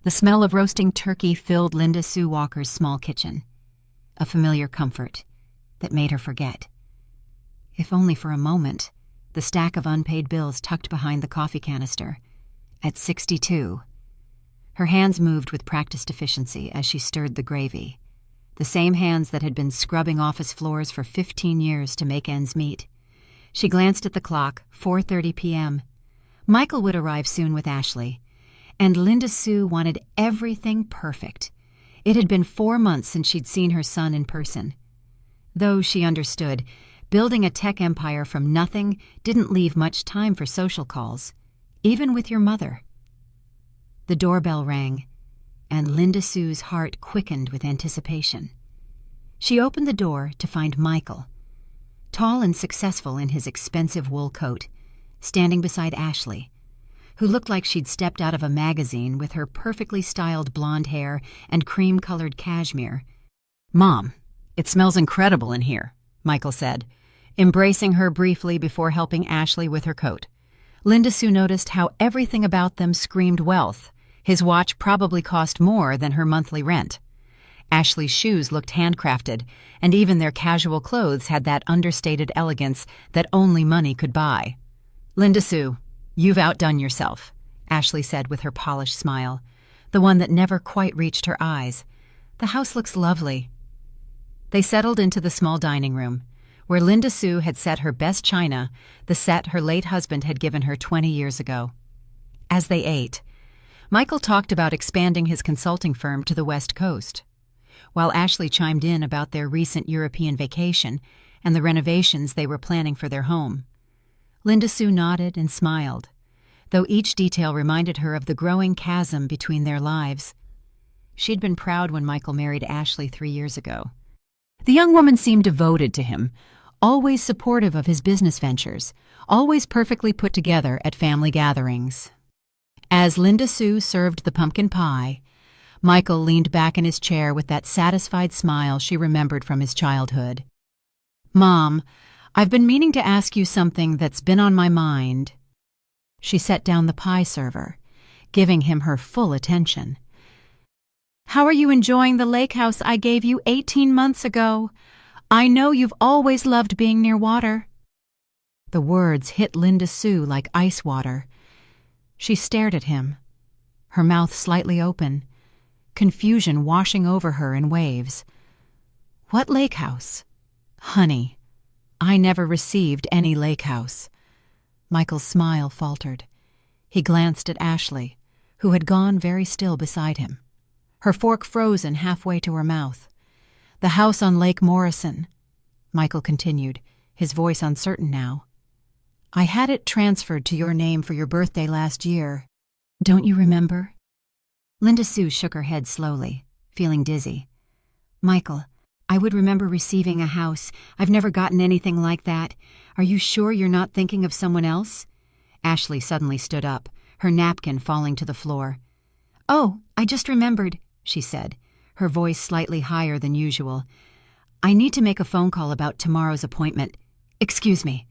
The smell of roasting turkey filled Linda Sue Walker's small kitchen, a familiar comfort that made her forget, if only for a moment, the stack of unpaid bills tucked behind the coffee canister. At 62, her hands moved with practiced efficiency as she stirred the gravy, the same hands that had been scrubbing office floors for 15 years to make ends meet. She glanced at the clock, 4:30 p.m. Michael would arrive soon with Ashley, and Linda Sue wanted everything perfect. It had been 4 months since she'd seen her son in person. Though she understood, building a tech empire from nothing didn't leave much time for social calls, even with your mother. The doorbell rang, and Linda Sue's heart quickened with anticipation. She opened the door to find Michael, tall and successful in his expensive wool coat, standing beside Ashley, who looked like she'd stepped out of a magazine with her perfectly styled blonde hair and cream-colored cashmere. "Mom, it smells incredible in here," Michael said, embracing her briefly before helping Ashley with her coat. Linda Sue noticed how everything about them screamed wealth. His watch probably cost more than her monthly rent. Ashley's shoes looked handcrafted, and even their casual clothes had that understated elegance that only money could buy. "Linda Sue, you've outdone yourself," Ashley said with her polished smile, the one that never quite reached her eyes. "The house looks lovely." They settled into the small dining room, where Linda Sue had set her best china, the set her late husband had given her 20 years ago. As they ate, Michael talked about expanding his consulting firm to the West Coast, while Ashley chimed in about their recent European vacation and the renovations they were planning for their home. Linda Sue nodded and smiled, though each detail reminded her of the growing chasm between their lives. She'd been proud when Michael married Ashley 3 years ago. The young woman seemed devoted to him, always supportive of his business ventures, always perfectly put together at family gatherings. As Linda Sue served the pumpkin pie, Michael leaned back in his chair with that satisfied smile she remembered from his childhood. "Mom, I've been meaning to ask you something that's been on my mind." She set down the pie server, giving him her full attention. "How are you enjoying the lake house I gave you 18 months ago? I know you've always loved being near water." The words hit Linda Sue like ice water. She stared at him, her mouth slightly open, confusion washing over her in waves. "What lake house?" "Honey, I never received any lake house." Michael's smile faltered. He glanced at Ashley, who had gone very still beside him, her fork frozen halfway to her mouth. "The house on Lake Morrison," Michael continued, his voice uncertain now. "I had it transferred to your name for your birthday last year. Don't you remember?" Linda Sue shook her head slowly, feeling dizzy. "Michael, I would remember receiving a house. I've never gotten anything like that. Are you sure you're not thinking of someone else?" Ashley suddenly stood up, her napkin falling to the floor. "Oh, I just remembered," she said, her voice slightly higher than usual. "I need to make a phone call about tomorrow's appointment. Excuse me."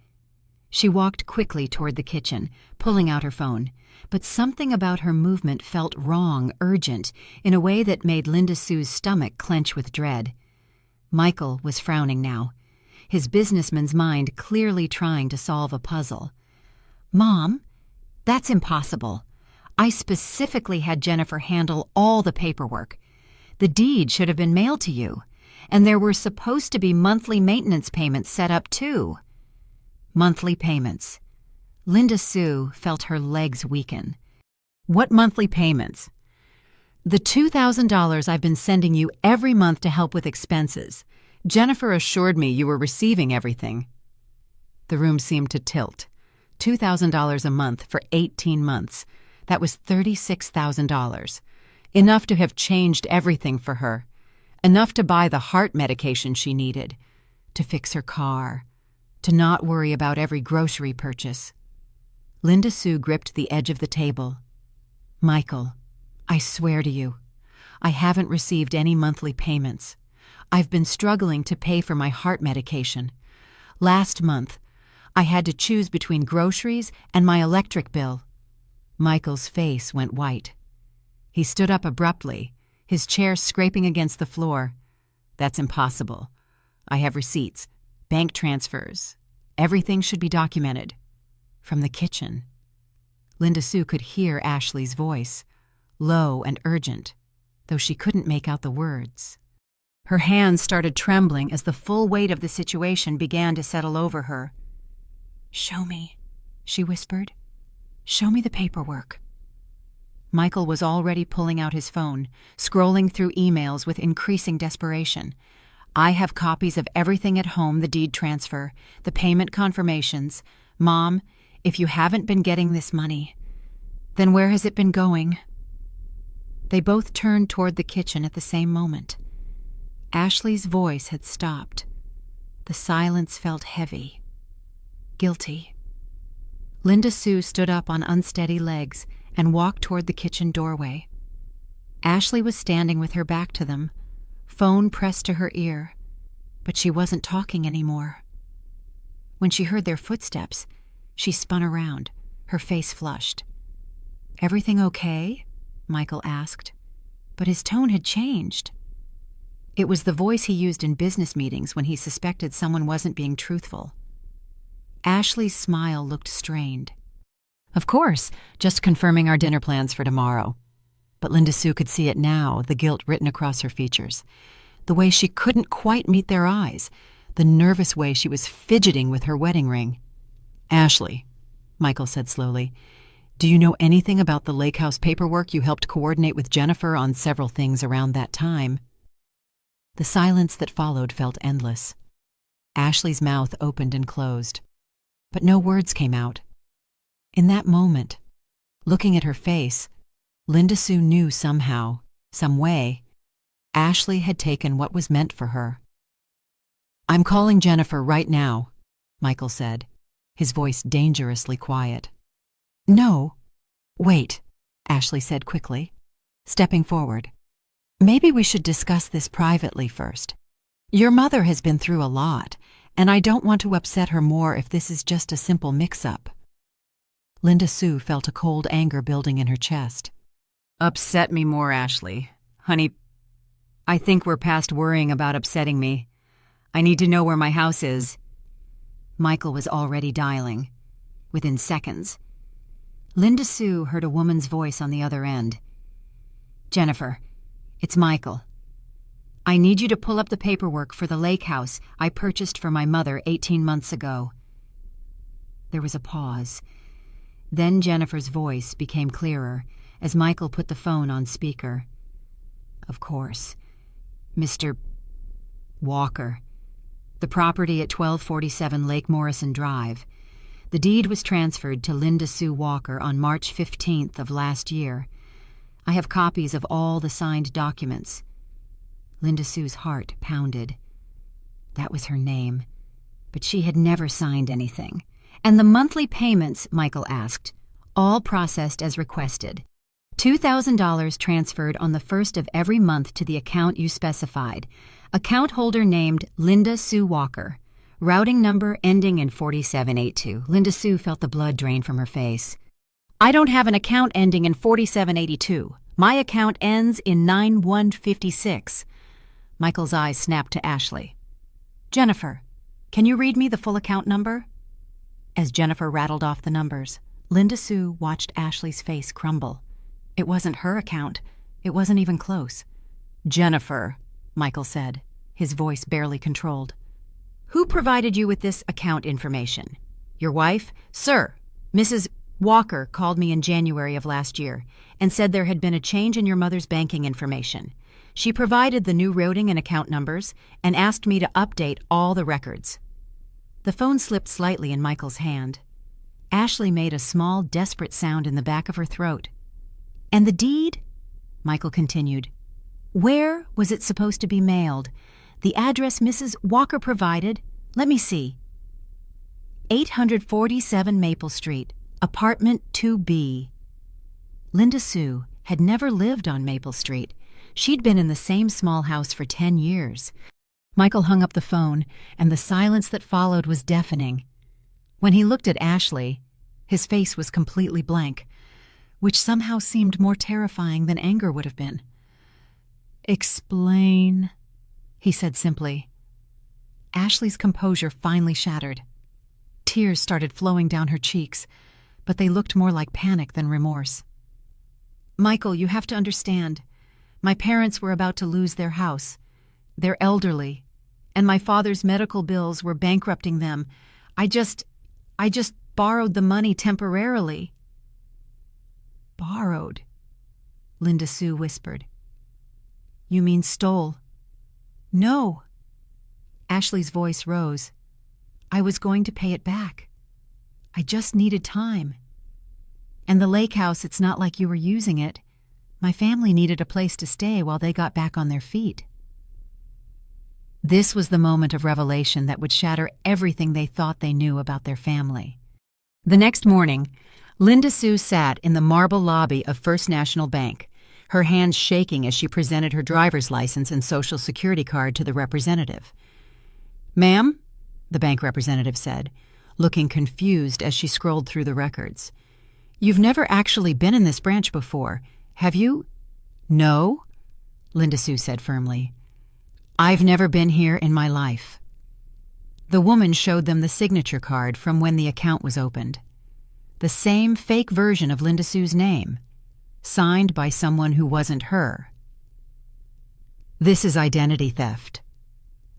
She walked quickly toward the kitchen, pulling out her phone, but something about her movement felt wrong, urgent, in a way that made Linda Sue's stomach clench with dread. Michael was frowning now, his businessman's mind clearly trying to solve a puzzle. "Mom, that's impossible. I specifically had Jennifer handle all the paperwork. The deed should have been mailed to you, and there were supposed to be monthly maintenance payments set up too." Monthly payments. Linda Sue felt her legs weaken. "What monthly payments?" "The $2,000 I've been sending you every month to help with expenses. Jennifer assured me you were receiving everything." The room seemed to tilt. $2,000 a month for 18 months. That was $36,000. Enough to have changed everything for her. Enough to buy the heart medication she needed. To fix her car. To not worry about every grocery purchase. Linda Sue gripped the edge of the table. "Michael, I swear to you, I haven't received any monthly payments. I've been struggling to pay for my heart medication. Last month, I had to choose between groceries and my electric bill." Michael's face went white. He stood up abruptly, his chair scraping against the floor. "That's impossible. I have receipts, bank transfers. Everything should be documented." From the kitchen, Linda Sue could hear Ashley's voice, low and urgent, though she couldn't make out the words. Her hands started trembling as the full weight of the situation began to settle over her. "Show me," she whispered. "Show me the paperwork." Michael was already pulling out his phone, scrolling through emails with increasing desperation. "I have copies of everything at home, the deed transfer, the payment confirmations. Mom, if you haven't been getting this money, then where has it been going?" They both turned toward the kitchen at the same moment. Ashley's voice had stopped. The silence felt heavy, guilty. Linda Sue stood up on unsteady legs and walked toward the kitchen doorway. Ashley was standing with her back to them, phone pressed to her ear, but she wasn't talking anymore. When she heard their footsteps, she spun around, her face flushed. "Everything okay?" Michael asked, but his tone had changed. It was the voice he used in business meetings when he suspected someone wasn't being truthful. Ashley's smile looked strained. "Of course, just confirming our dinner plans for tomorrow." But Linda Sue could see it now, the guilt written across her features. The way she couldn't quite meet their eyes, the nervous way she was fidgeting with her wedding ring. "Ashley," Michael said slowly, "do you know anything about the lake house paperwork you helped coordinate with Jennifer on several things around that time?" The silence that followed felt endless. Ashley's mouth opened and closed, but no words came out. In that moment, looking at her face, Linda Sue knew somehow, some way, Ashley had taken what was meant for her. "I'm calling Jennifer right now," Michael said, his voice dangerously quiet. "No, wait," Ashley said quickly, stepping forward. "Maybe we should discuss this privately first. Your mother has been through a lot, and I don't want to upset her more if this is just a simple mix-up." Linda Sue felt a cold anger building in her chest. "Upset me more, Ashley. Honey, I think we're past worrying about upsetting me. I need to know where my house is." Michael was already dialing. Within seconds, Linda Sue heard a woman's voice on the other end. "Jennifer, it's Michael. I need you to pull up the paperwork for the lake house I purchased for my mother 18 months ago." There was a pause. Then Jennifer's voice became clearer as Michael put the phone on speaker. "Of course. Mr. Walker. The property at 1247 Lake Morrison Drive. The deed was transferred to Linda Sue Walker on March 15th of last year. I have copies of all the signed documents." Linda Sue's heart pounded. That was her name, but she had never signed anything. "And the monthly payments," Michael asked, "all processed as requested. $2,000 transferred on the first of every month to the account you specified. Account holder named Linda Sue Walker. Routing number ending in 4782. Linda Sue felt the blood drain from her face. "I don't have an account ending in 4782. My account ends in 9156. Michael's eyes snapped to Ashley. "Jennifer, can you read me the full account number?" As Jennifer rattled off the numbers, Linda Sue watched Ashley's face crumble. It wasn't her account. It wasn't even close. "Jennifer," Michael said, his voice barely controlled. "Who provided you with this account information? Your wife?" "Sir, Mrs. Walker called me in January of last year and said there had been a change in your mother's banking information. She provided the new routing and account numbers and asked me to update all the records." The phone slipped slightly in Michael's hand. Ashley made a small, desperate sound in the back of her throat. "And the deed?" Michael continued. "Where was it supposed to be mailed? The address Mrs. Walker provided? Let me see. 847 Maple Street, apartment 2B. Linda Sue had never lived on Maple Street. She'd been in the same small house for 10 years. Michael hung up the phone, and the silence that followed was deafening. When he looked at Ashley, his face was completely blank. which somehow seemed more terrifying than anger would have been. "Explain," he said simply. Ashley's composure finally shattered. Tears started flowing down her cheeks, but they looked more like panic than remorse. "Michael, you have to understand. My parents were about to lose their house. They're elderly, and my father's medical bills were bankrupting them. I just borrowed the money temporarily." "Borrowed?" Linda Sue whispered. "You mean stole?" "No." Ashley's voice rose. "I was going to pay it back. I just needed time. And the lake house, it's not like you were using it. My family needed a place to stay while they got back on their feet." This was the moment of revelation that would shatter everything they thought they knew about their family. The next morning, Linda Sue sat in the marble lobby of First National Bank, her hands shaking as she presented her driver's license and Social Security card to the representative. "Ma'am," the bank representative said, looking confused as she scrolled through the records. "You've never actually been in this branch before, have you?" "No," Linda Sue said firmly. "I've never been here in my life." The woman showed them the signature card from when the account was opened. The same fake version of Linda Sue's name, signed by someone who wasn't her. "This is identity theft,"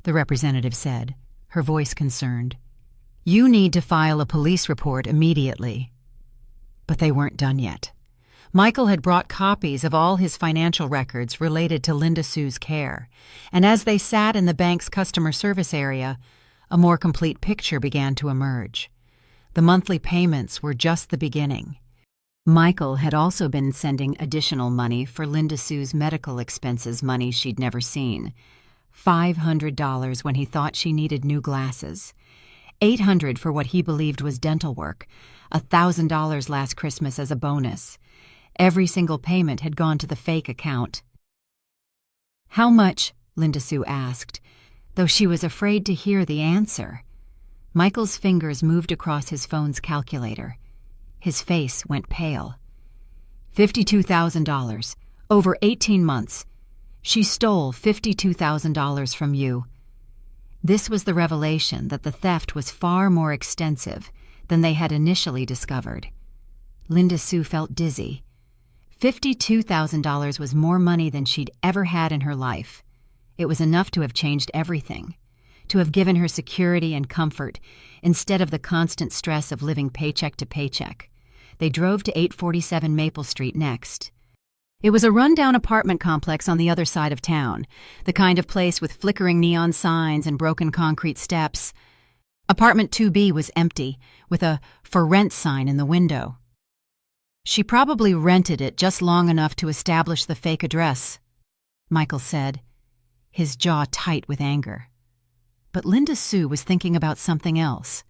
the representative said, her voice concerned. "You need to file a police report immediately." But they weren't done yet. Michael had brought copies of all his financial records related to Linda Sue's care, and as they sat in the bank's customer service area, a more complete picture began to emerge. The monthly payments were just the beginning. Michael had also been sending additional money for Linda Sue's medical expenses, money she'd never seen. $500 when he thought she needed new glasses. $800 for what he believed was dental work. $1,000 last Christmas as a bonus. Every single payment had gone to the fake account. "How much?" Linda Sue asked, though she was afraid to hear the answer. Michael's fingers moved across his phone's calculator. His face went pale. $52,000. Over 18 months. She stole $52,000 from you. This was the revelation that the theft was far more extensive than they had initially discovered. Linda Sue felt dizzy. $52,000 was more money than she'd ever had in her life. It was enough to have changed everything, to have given her security and comfort instead of the constant stress of living paycheck to paycheck. They drove to 847 Maple Street next. It was a rundown apartment complex on the other side of town, the kind of place with flickering neon signs and broken concrete steps. Apartment 2B was empty, with a "for rent" sign in the window. She probably rented it just long enough to establish the fake address, Michael said, his jaw tight with anger. But Linda Sue was thinking about something else.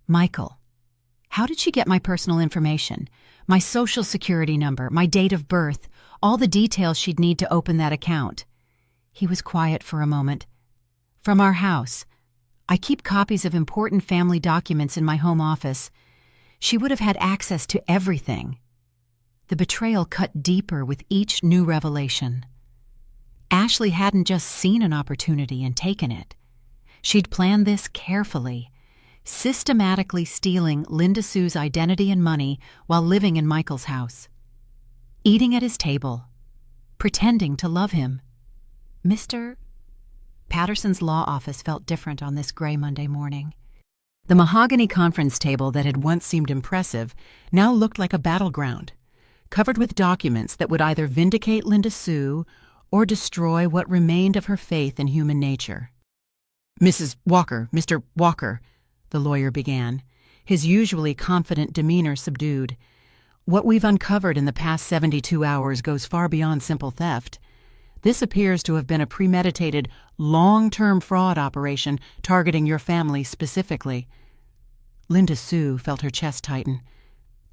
"Michael, how did she get my personal information? My social security number, my date of birth, all the details she'd need to open that account?" He was quiet for a moment. "From our house. I keep copies of important family documents in my home office. She would have had access to everything." The betrayal cut deeper with each new revelation. Ashley hadn't just seen an opportunity and taken it. She'd planned this carefully, systematically stealing Linda Sue's identity and money while living in Michael's house. Eating at his table, pretending to love him. Mr. Patterson's law office felt different on this gray Monday morning. The mahogany conference table that had once seemed impressive now looked like a battleground, covered with documents that would either vindicate Linda Sue or destroy what remained of her faith in human nature. "Mrs. Walker, Mr. Walker," the lawyer began, his usually confident demeanor subdued. "What we've uncovered in the past 72 hours goes far beyond simple theft. This appears to have been a premeditated, long-term fraud operation targeting your family specifically." Linda Sue felt her chest tighten.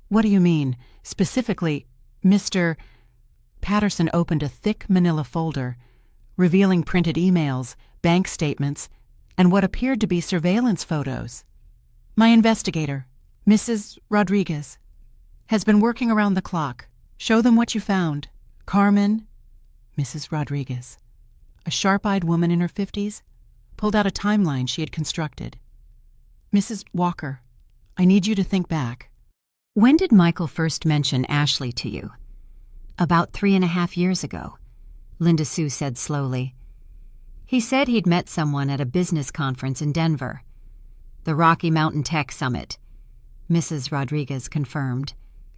"What do you mean, specifically, Mr.?" Patterson opened a thick manila folder, revealing printed emails, bank statements, and what appeared to be surveillance photos. "My investigator, Mrs. Rodriguez." has been working around the clock. Show them what you found. Carmen, Mrs. Rodriguez, a sharp-eyed woman in her 50s, pulled out a timeline she had constructed. Mrs. Walker, I need you to think back. When did Michael first mention Ashley to you? About 3.5 years ago, Linda Sue said slowly. He said he'd met someone at a business conference in Denver. The Rocky Mountain Tech Summit, Mrs. Rodriguez confirmed,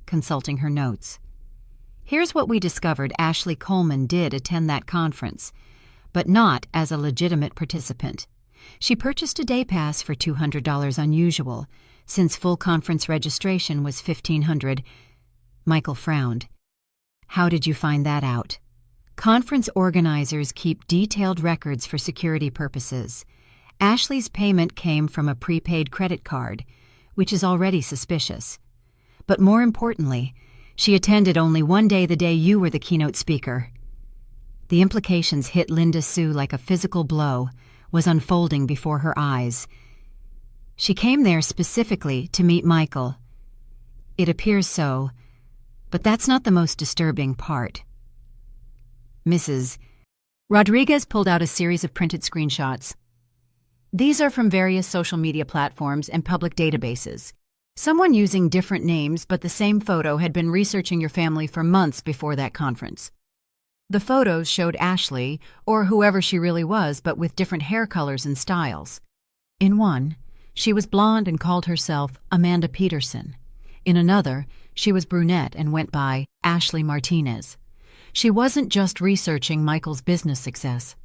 consulting her notes. Here's what we discovered. Ashley Coleman did attend that conference, but not as a legitimate participant. She purchased a day pass for $200 unusual, since full conference registration was $1,500. Michael frowned. How did you find that out? Conference organizers keep detailed records for security purposes. Ashley's payment came from a prepaid credit card, which is already suspicious. But more importantly, she attended only one day, the day you were the keynote speaker. The implications hit Linda Sue like a physical blow was unfolding before her eyes. She came there specifically to meet Michael. It appears so, but that's not the most disturbing part. Mrs. Rodriguez pulled out a series of printed screenshots. These are from various social media platforms and public databases. Someone using different names but the same photo had been researching your family for months before that conference. The photos showed Ashley, or whoever she really was, but with different hair colors and styles. In one, she was blonde and called herself Amanda Peterson. In another, she was brunette and went by Ashley Martinez. She wasn't just researching Michael's business success.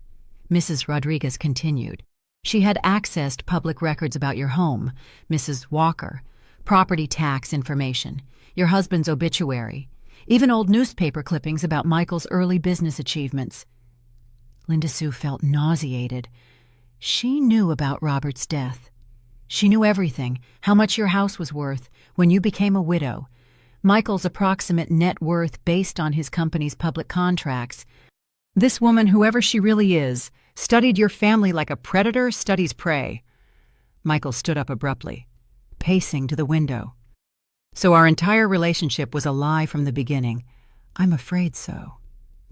Mrs. Rodriguez continued. She had accessed public records about your home, Mrs. Walker, property tax information, your husband's obituary, even old newspaper clippings about Michael's early business achievements. Linda Sue felt nauseated. She knew about Robert's death. She knew everything, how much your house was worth when you became a widow, Michael's approximate net worth based on his company's public contracts. This woman, whoever she really is, studied your family like a predator studies prey. Michael stood up abruptly, pacing to the window. So our entire relationship was a lie from the beginning. I'm afraid so,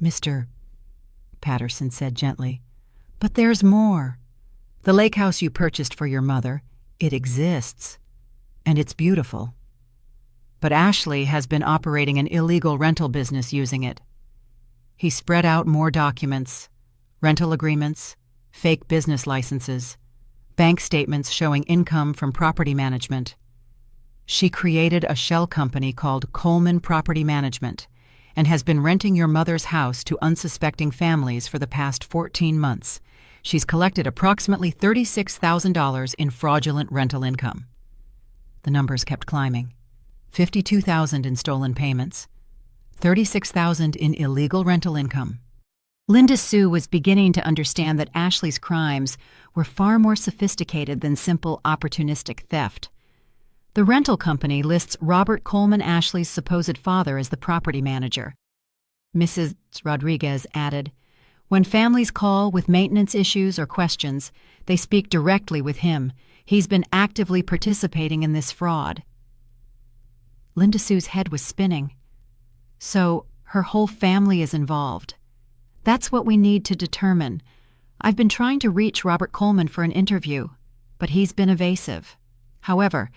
Mr. Patterson said gently. But there's more. The lake house you purchased for your mother, it exists, and it's beautiful. But Ashley has been operating an illegal rental business using it. He spread out more documents, rental agreements, fake business licenses, bank statements showing income from property management. She created a shell company called Coleman Property Management and has been renting your mother's house to unsuspecting families for the past 14 months. She's collected approximately $36,000 in fraudulent rental income. The numbers kept climbing. $52,000 in stolen payments, $36,000 in illegal rental income. Linda Sue was beginning to understand that Ashley's crimes were far more sophisticated than simple opportunistic theft. The rental company lists Robert Coleman, Ashley's supposed father, as the property manager. Mrs. Rodriguez added, when families call with maintenance issues or questions, they speak directly with him. He's been actively participating in this fraud. Linda Sue's head was spinning. So her whole family is involved. That's what we need to determine. I've been trying to reach Robert Coleman for an interview, but he's been evasive. However,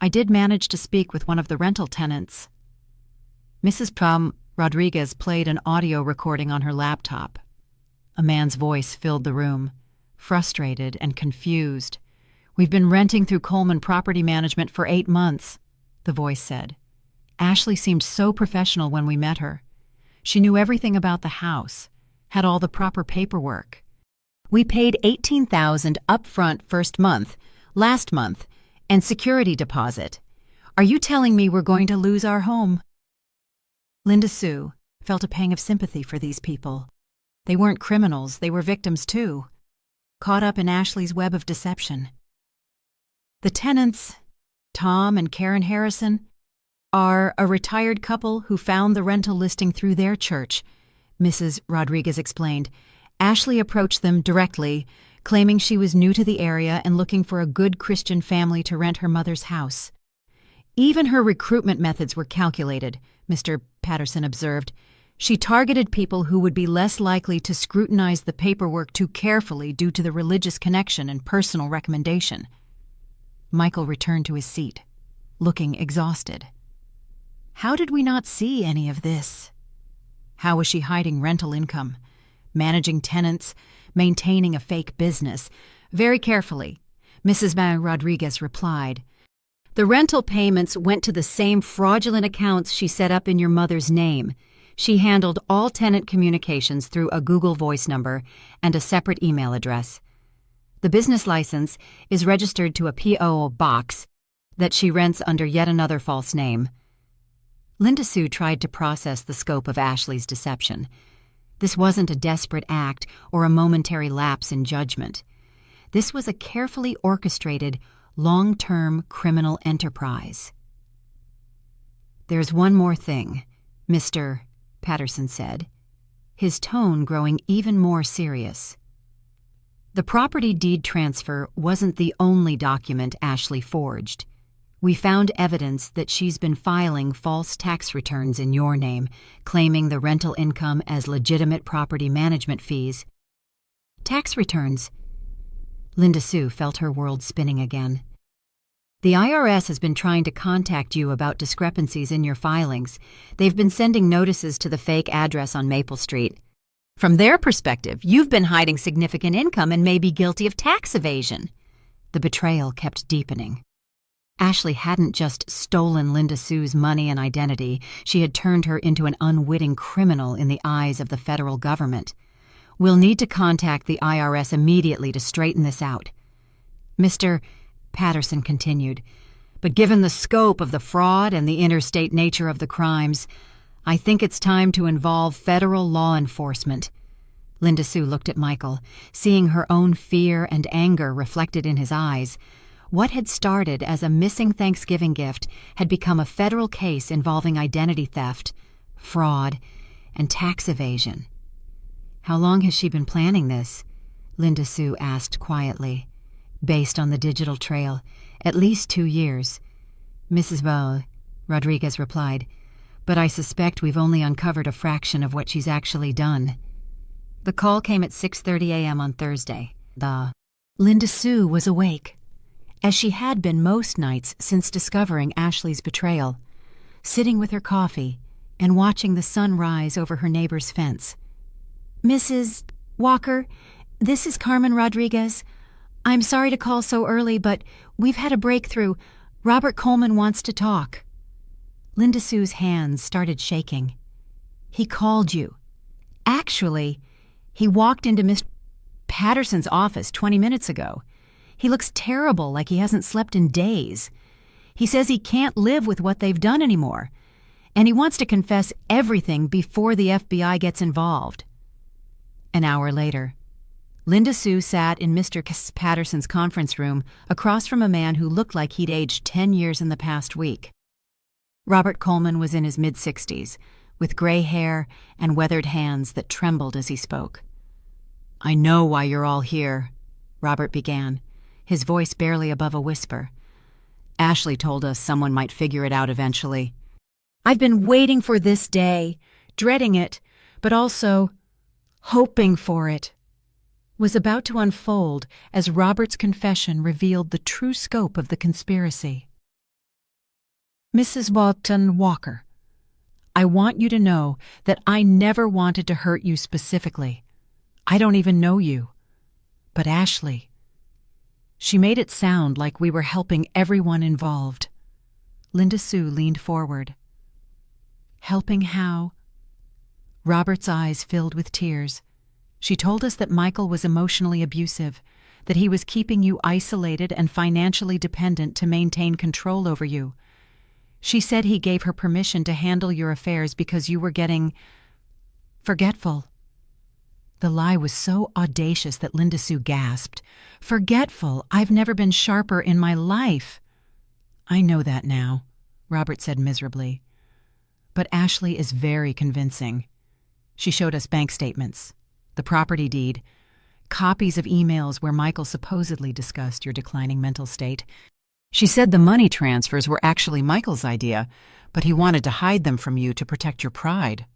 I did manage to speak with one of the rental tenants. Mrs. Rodriguez played an audio recording on her laptop. A man's voice filled the room, frustrated and confused. We've been renting through Coleman Property Management for 8 months, the voice said. Ashley seemed so professional when we met her. She knew everything about the house, had all the proper paperwork. We paid $18,000 upfront first month, last month, and security deposit. Are you telling me we're going to lose our home? Linda Sue felt a pang of sympathy for these people. They weren't criminals, they were victims too, caught up in Ashley's web of deception. The tenants, Tom and Karen Harrison, are a retired couple who found the rental listing through their church, Mrs. Rodriguez explained. Ashley approached them directly, claiming she was new to the area and looking for a good Christian family to rent her mother's house. Even her recruitment methods were calculated, Mr. Patterson observed. She targeted people who would be less likely to scrutinize the paperwork too carefully due to the religious connection and personal recommendation. Michael returned to his seat, looking exhausted. How did we not see any of this? How was she hiding rental income, managing tenants, maintaining a fake business? Very carefully, Mrs. Van Rodriguez replied. The rental payments went to the same fraudulent accounts she set up in your mother's name. She handled all tenant communications through a Google Voice number and a separate email address. The business license is registered to a P.O. box that she rents under yet another false name. Linda Sue tried to process the scope of Ashley's deception. This wasn't a desperate act or a momentary lapse in judgment. This was a carefully orchestrated, long-term criminal enterprise. There's one more thing, Mr. Patterson said, his tone growing even more serious. The property deed transfer wasn't the only document Ashley forged. We found evidence that she's been filing false tax returns in your name, claiming the rental income as legitimate property management fees. Tax returns. Linda Sue felt her world spinning again. The IRS has been trying to contact you about discrepancies in your filings. They've been sending notices to the fake address on Maple Street. From their perspective, you've been hiding significant income and may be guilty of tax evasion. The betrayal kept deepening. Ashley hadn't just stolen Linda Sue's money and identity, she had turned her into an unwitting criminal in the eyes of the federal government. We'll need to contact the IRS immediately to straighten this out. Mr. Patterson continued, but given the scope of the fraud and the interstate nature of the crimes, I think it's time to involve federal law enforcement. Linda Sue looked at Michael, seeing her own fear and anger reflected in his eyes. What had started as a missing Thanksgiving gift had become a federal case involving identity theft, fraud, and tax evasion. How long has she been planning this? Linda Sue asked quietly. Based on the digital trail, at least 2 years. Mrs. Van Rodriguez replied, but I suspect we've only uncovered a fraction of what she's actually done. The call came at 6:30 a.m. on Thursday. Linda Sue was awake, as she had been most nights since discovering Ashley's betrayal, sitting with her coffee and watching the sun rise over her neighbor's fence. Mrs. Walker, this is Carmen Rodriguez. I'm sorry to call so early, but we've had a breakthrough. Robert Coleman wants to talk. Linda Sue's hands started shaking. He called you. Actually, he walked into Mr. Patterson's office 20 minutes ago. He looks terrible, like he hasn't slept in days. He says he can't live with what they've done anymore, and he wants to confess everything before the FBI gets involved. An hour later, Linda Sue sat in Mr. Patterson's conference room across from a man who looked like he'd aged 10 years in the past week. Robert Coleman was in his mid-60s, with gray hair and weathered hands that trembled as he spoke. I know why you're all here, Robert began, his voice barely above a whisper. Ashley told us someone might figure it out eventually. I've been waiting for this day, dreading it, but also hoping for it. Was about to unfold as Robert's confession revealed the true scope of the conspiracy. Mrs. Walton Walker, I want you to know that I never wanted to hurt you specifically. I don't even know you. But Ashley, she made it sound like we were helping everyone involved. Linda Sue leaned forward. Helping how? Robert's eyes filled with tears. She told us that Michael was emotionally abusive, that he was keeping you isolated and financially dependent to maintain control over you. She said he gave her permission to handle your affairs because you were getting forgetful. The lie was so audacious that Linda Sue gasped. Forgetful? I've never been sharper in my life. I know that now, Robert said miserably. But Ashley is very convincing. She showed us bank statements, the property deed, copies of emails where Michael supposedly discussed your declining mental state. She said the money transfers were actually Michael's idea, but he wanted to hide them from you to protect your pride.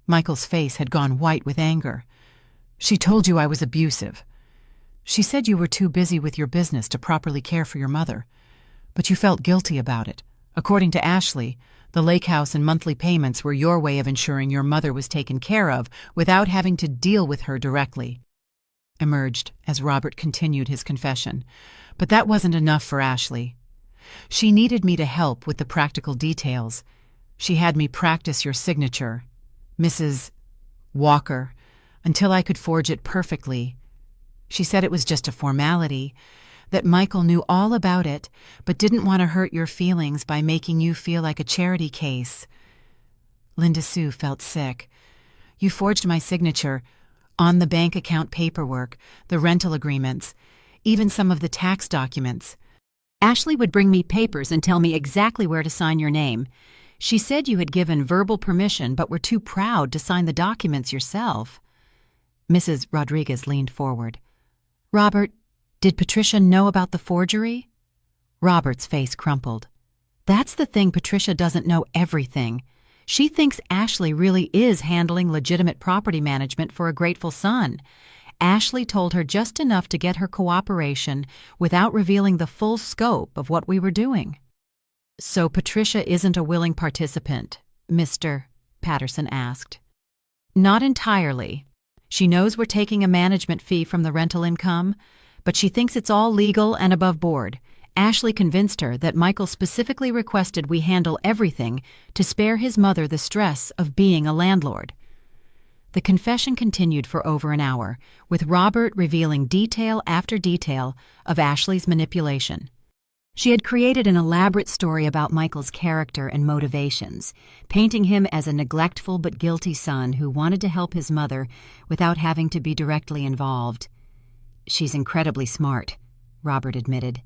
Michael's face had gone white with anger. She told you I was abusive. She said you were too busy with your business to properly care for your mother, but you felt guilty about it. According to Ashley, the lake house and monthly payments were your way of ensuring your mother was taken care of without having to deal with her directly. Emerged as Robert continued his confession, but that wasn't enough for Ashley. She needed me to help with the practical details. She had me practice your signature, Mrs. Walker, until I could forge it perfectly. She said it was just a formality, that Michael knew all about it, but didn't want to hurt your feelings by making you feel like a charity case. Linda Sue felt sick. You forged my signature on the bank account paperwork, the rental agreements, even some of the tax documents. Ashley would bring me papers and tell me exactly where to sign your name. She said you had given verbal permission but were too proud to sign the documents yourself. Mrs. Rodriguez leaned forward. Robert, did Patricia know about the forgery? Robert's face crumpled. That's the thing, Patricia doesn't know everything. She thinks Ashley really is handling legitimate property management for a grateful son. Ashley told her just enough to get her cooperation without revealing the full scope of what we were doing. So Patricia isn't a willing participant, Mr. Patterson asked. Not entirely. She knows we're taking a management fee from the rental income, but she thinks it's all legal and above board. Ashley convinced her that Michael specifically requested we handle everything to spare his mother the stress of being a landlord. The confession continued for over an hour, with Robert revealing detail after detail of Ashley's manipulation. She had created an elaborate story about Michael's character and motivations, painting him as a neglectful but guilty son who wanted to help his mother without having to be directly involved. She's incredibly smart, Robert admitted.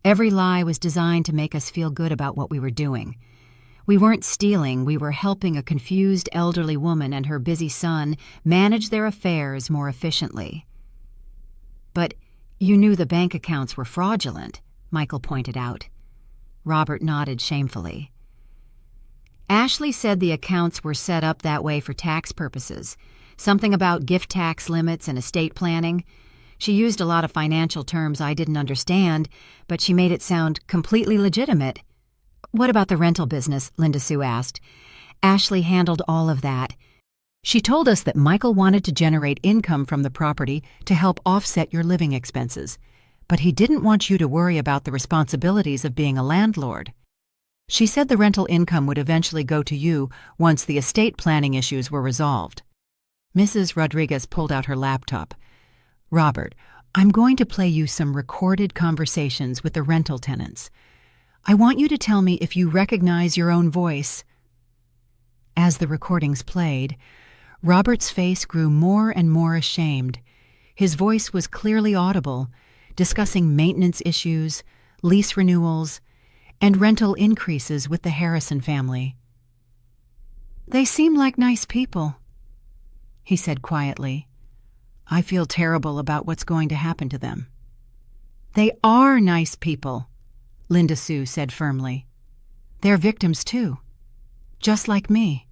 Every lie was designed to make us feel good about what we were doing. We weren't stealing, we were helping a confused elderly woman and her busy son manage their affairs more efficiently. But you knew the bank accounts were fraudulent, Michael pointed out. Robert nodded shamefully. Ashley said the accounts were set up that way for tax purposes, something about gift tax limits and estate planning. She used a lot of financial terms I didn't understand, but she made it sound completely legitimate. What about the rental business? Linda Sue asked. Ashley handled all of that. She told us that Michael wanted to generate income from the property to help offset your living expenses, but he didn't want you to worry about the responsibilities of being a landlord. She said the rental income would eventually go to you once the estate planning issues were resolved. Mrs. Rodriguez pulled out her laptop. Robert, I'm going to play you some recorded conversations with the rental tenants. I want you to tell me if you recognize your own voice. As the recordings played, Robert's face grew more and more ashamed. His voice was clearly audible, discussing maintenance issues, lease renewals, and rental increases with the Harrison family. They seem like nice people, he said quietly. I feel terrible about what's going to happen to them. They are nice people, Linda Sue said firmly. They're victims too, just like me.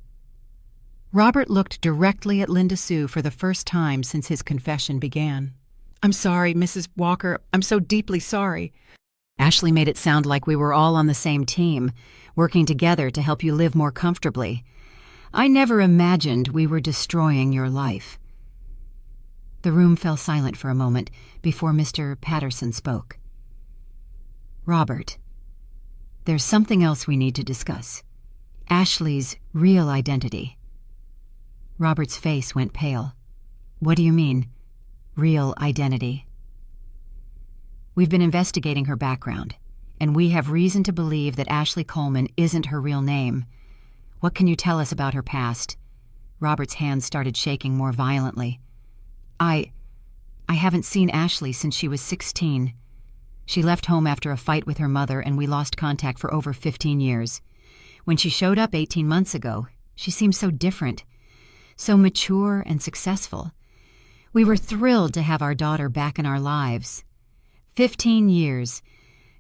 Robert looked directly at Linda Sue for the first time since his confession began. I'm sorry, Mrs. Walker. I'm so deeply sorry. Ashley made it sound like we were all on the same team, working together to help you live more comfortably. I never imagined we were destroying your life. The room fell silent for a moment before Mr. Patterson spoke. Robert, there's something else we need to discuss. Ashley's real identity. Robert's face went pale. What do you mean, real identity? We've been investigating her background, and we have reason to believe that Ashley Coleman isn't her real name. What can you tell us about her past? Robert's hands started shaking more violently. I haven't seen Ashley since she was 16. She left home after a fight with her mother, and we lost contact for over 15 years. When she showed up 18 months ago, she seemed so different, so mature and successful. We were thrilled to have our daughter back in our lives. 15 years.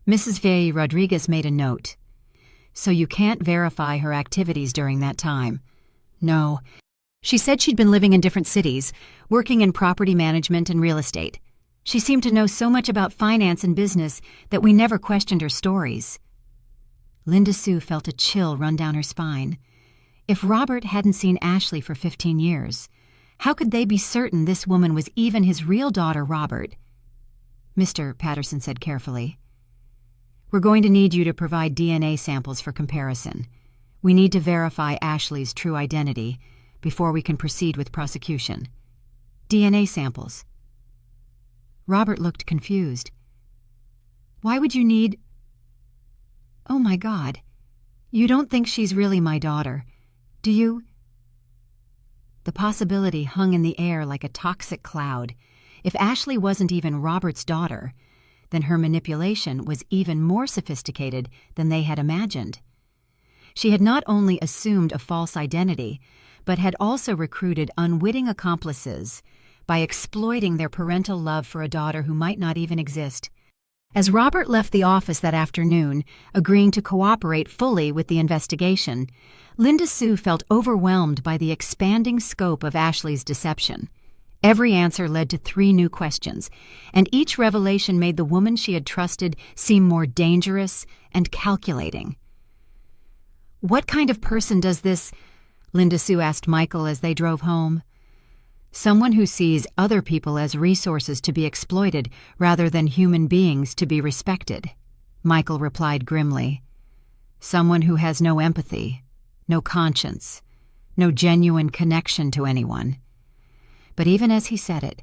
Mrs. Vey Rodriguez made a note. So you can't verify her activities during that time? No. She said she'd been living in different cities, working in property management and real estate. She seemed to know so much about finance and business that we never questioned her stories. Linda Sue felt a chill run down her spine. If Robert hadn't seen Ashley for 15 years, how could they be certain this woman was even his real daughter, Robert? Mr. Patterson said carefully, "We're going to need you to provide DNA samples for comparison. We need to verify Ashley's true identity before we can proceed with prosecution." DNA samples. Robert looked confused. "Why would you need—" "Oh my God, you don't think she's really my daughter, do you?" The possibility hung in the air like a toxic cloud. If Ashley wasn't even Robert's daughter, then her manipulation was even more sophisticated than they had imagined. She had not only assumed a false identity, but had also recruited unwitting accomplices by exploiting their parental love for a daughter who might not even exist. As Robert left the office that afternoon, agreeing to cooperate fully with the investigation, Linda Sue felt overwhelmed by the expanding scope of Ashley's deception. Every answer led to 3 new questions, and each revelation made the woman she had trusted seem more dangerous and calculating. "What kind of person does this—" Linda Sue asked Michael as they drove home. "Someone who sees other people as resources to be exploited rather than human beings to be respected," Michael replied grimly. "Someone who has no empathy, no conscience, no genuine connection to anyone." But even as he said it,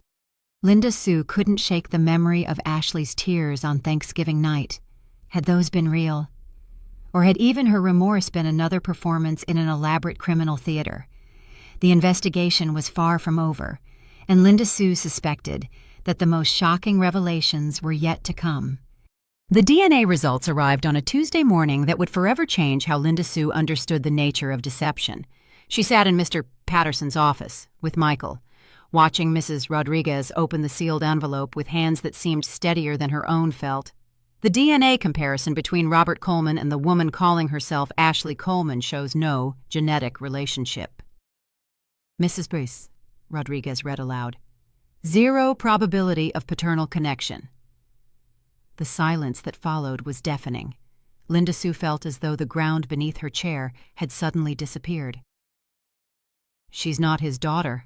Linda Sue couldn't shake the memory of Ashley's tears on Thanksgiving night. Had those been real? Or had even her remorse been another performance in an elaborate criminal theater? The investigation was far from over, and Linda Sue suspected that the most shocking revelations were yet to come. The DNA results arrived on a Tuesday morning that would forever change how Linda Sue understood the nature of deception. She sat in Mr. Patterson's office with Michael, watching Mrs. Rodriguez open the sealed envelope with hands that seemed steadier than her own felt. The DNA comparison between Robert Coleman and the woman calling herself Ashley Coleman shows no genetic relationship. "Mrs. Bruce," Rodriguez read aloud, "0 probability of paternal connection." The silence that followed was deafening. Linda Sue felt as though the ground beneath her chair had suddenly disappeared. "She's not his daughter,"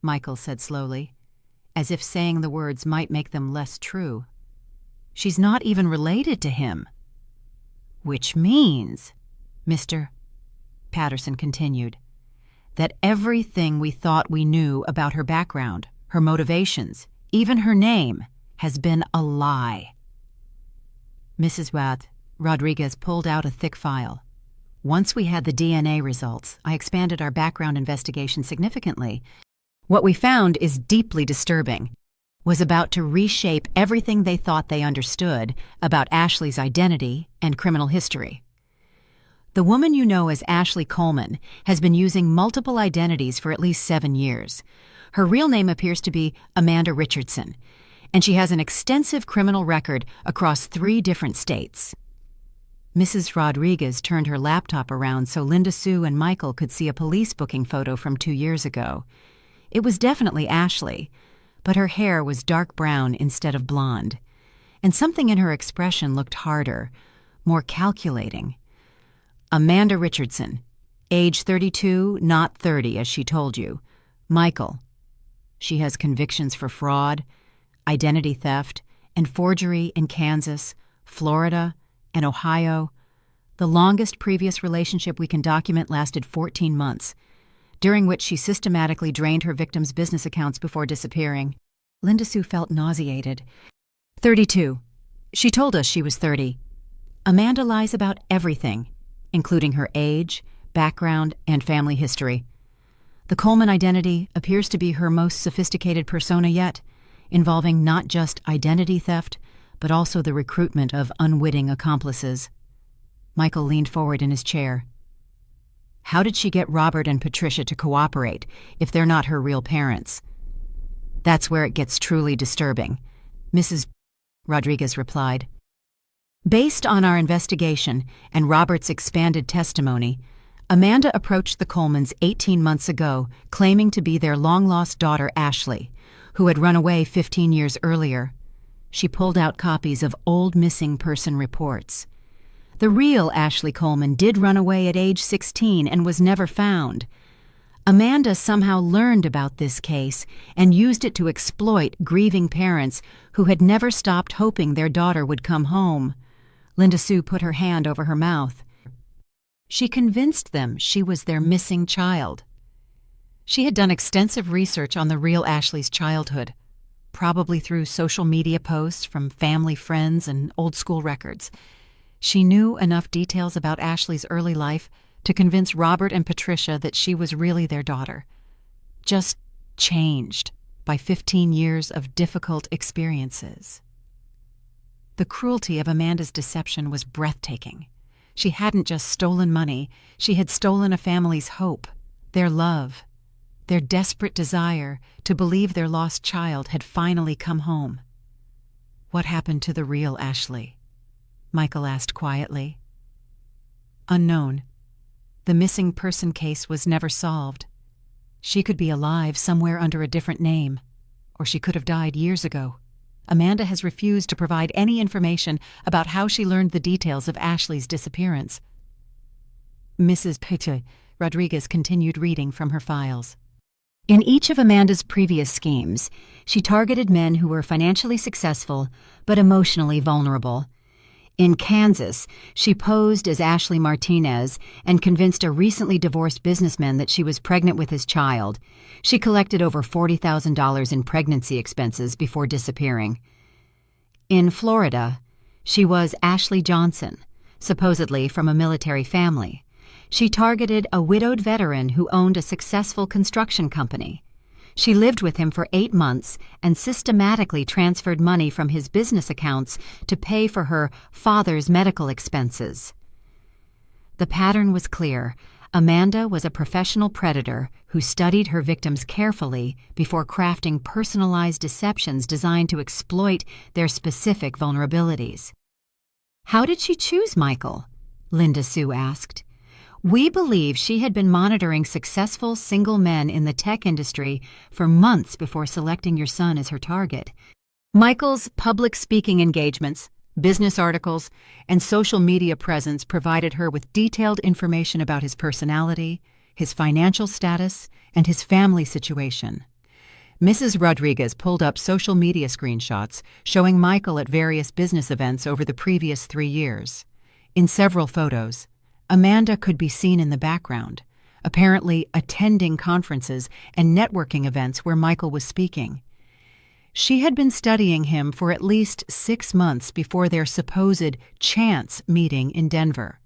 Michael said slowly, as if saying the words might make them less true. "She's not even related to him." "Which means," Mr. Patterson continued, "that everything we thought we knew about her background, her motivations, even her name, has been a lie." Mrs. Rodriguez pulled out a thick file. "Once we had the DNA results, I expanded our background investigation significantly. What we found is deeply disturbing. Was about to reshape everything they thought they understood about Ashley's identity and criminal history. The woman you know as Ashley Coleman has been using multiple identities for at least 7 years. Her real name appears to be Amanda Richardson, and she has an extensive criminal record across 3 different states." Mrs. Rodriguez turned her laptop around so Linda Sue and Michael could see a police booking photo from 2 years ago. It was definitely Ashley, but her hair was dark brown instead of blonde, and something in her expression looked harder, more calculating. Amanda Richardson, age 32, not 30, as she told you. Michael. She has convictions for fraud, identity theft, and forgery in Kansas, Florida, and Ohio. The longest previous relationship we can document lasted 14 months, during which she systematically drained her victims' business accounts before disappearing. Linda Sue felt nauseated. 32. She told us she was 30. Amanda lies about everything, including her age, background, and family history. The Coleman identity appears to be her most sophisticated persona yet, involving not just identity theft, but also the recruitment of unwitting accomplices. Michael leaned forward in his chair. "How did she get Robert and Patricia to cooperate if they're not her real parents?" "That's where it gets truly disturbing," Mrs. Rodriguez replied. Based on our investigation and Robert's expanded testimony, Amanda approached the Colemans 18 months ago, claiming to be their long-lost daughter Ashley, who had run away 15 years earlier. She pulled out copies of old missing person reports. The real Ashley Coleman did run away at age 16 and was never found. Amanda somehow learned about this case and used it to exploit grieving parents who had never stopped hoping their daughter would come home. Linda Sue put her hand over her mouth. She convinced them she was their missing child. She had done extensive research on the real Ashley's childhood, probably through social media posts from family friends and old school records. She knew enough details about Ashley's early life to convince Robert and Patricia that she was really their daughter, just changed by 15 years of difficult experiences. The cruelty of Amanda's deception was breathtaking. She hadn't just stolen money, she had stolen a family's hope, their love, their desperate desire to believe their lost child had finally come home. "What happened to the real Ashley?" Michael asked quietly. "Unknown. The missing person case was never solved. She could be alive somewhere under a different name, or she could have died years ago. Amanda has refused to provide any information about how she learned the details of Ashley's disappearance." Mrs. Rodriguez continued reading from her files. In each of Amanda's previous schemes, she targeted men who were financially successful but emotionally vulnerable. In Kansas, she posed as Ashley Martinez and convinced a recently divorced businessman that she was pregnant with his child. She collected over $40,000 in pregnancy expenses before disappearing. In Florida, she was Ashley Johnson, supposedly from a military family. She targeted a widowed veteran who owned a successful construction company. She lived with him for 8 months and systematically transferred money from his business accounts to pay for her father's medical expenses. The pattern was clear. Amanda was a professional predator who studied her victims carefully before crafting personalized deceptions designed to exploit their specific vulnerabilities. "How did she choose Michael?" Linda Sue asked. "We believe she had been monitoring successful single men in the tech industry for months before selecting your son as her target. Michael's public speaking engagements, business articles, and social media presence provided her with detailed information about his personality, his financial status, and his family situation." Mrs. Rodriguez pulled up social media screenshots showing Michael at various business events over the previous 3 years. In several photos, Amanda could be seen in the background, apparently attending conferences and networking events where Michael was speaking. She had been studying him for at least 6 months before their supposed chance meeting in Denver.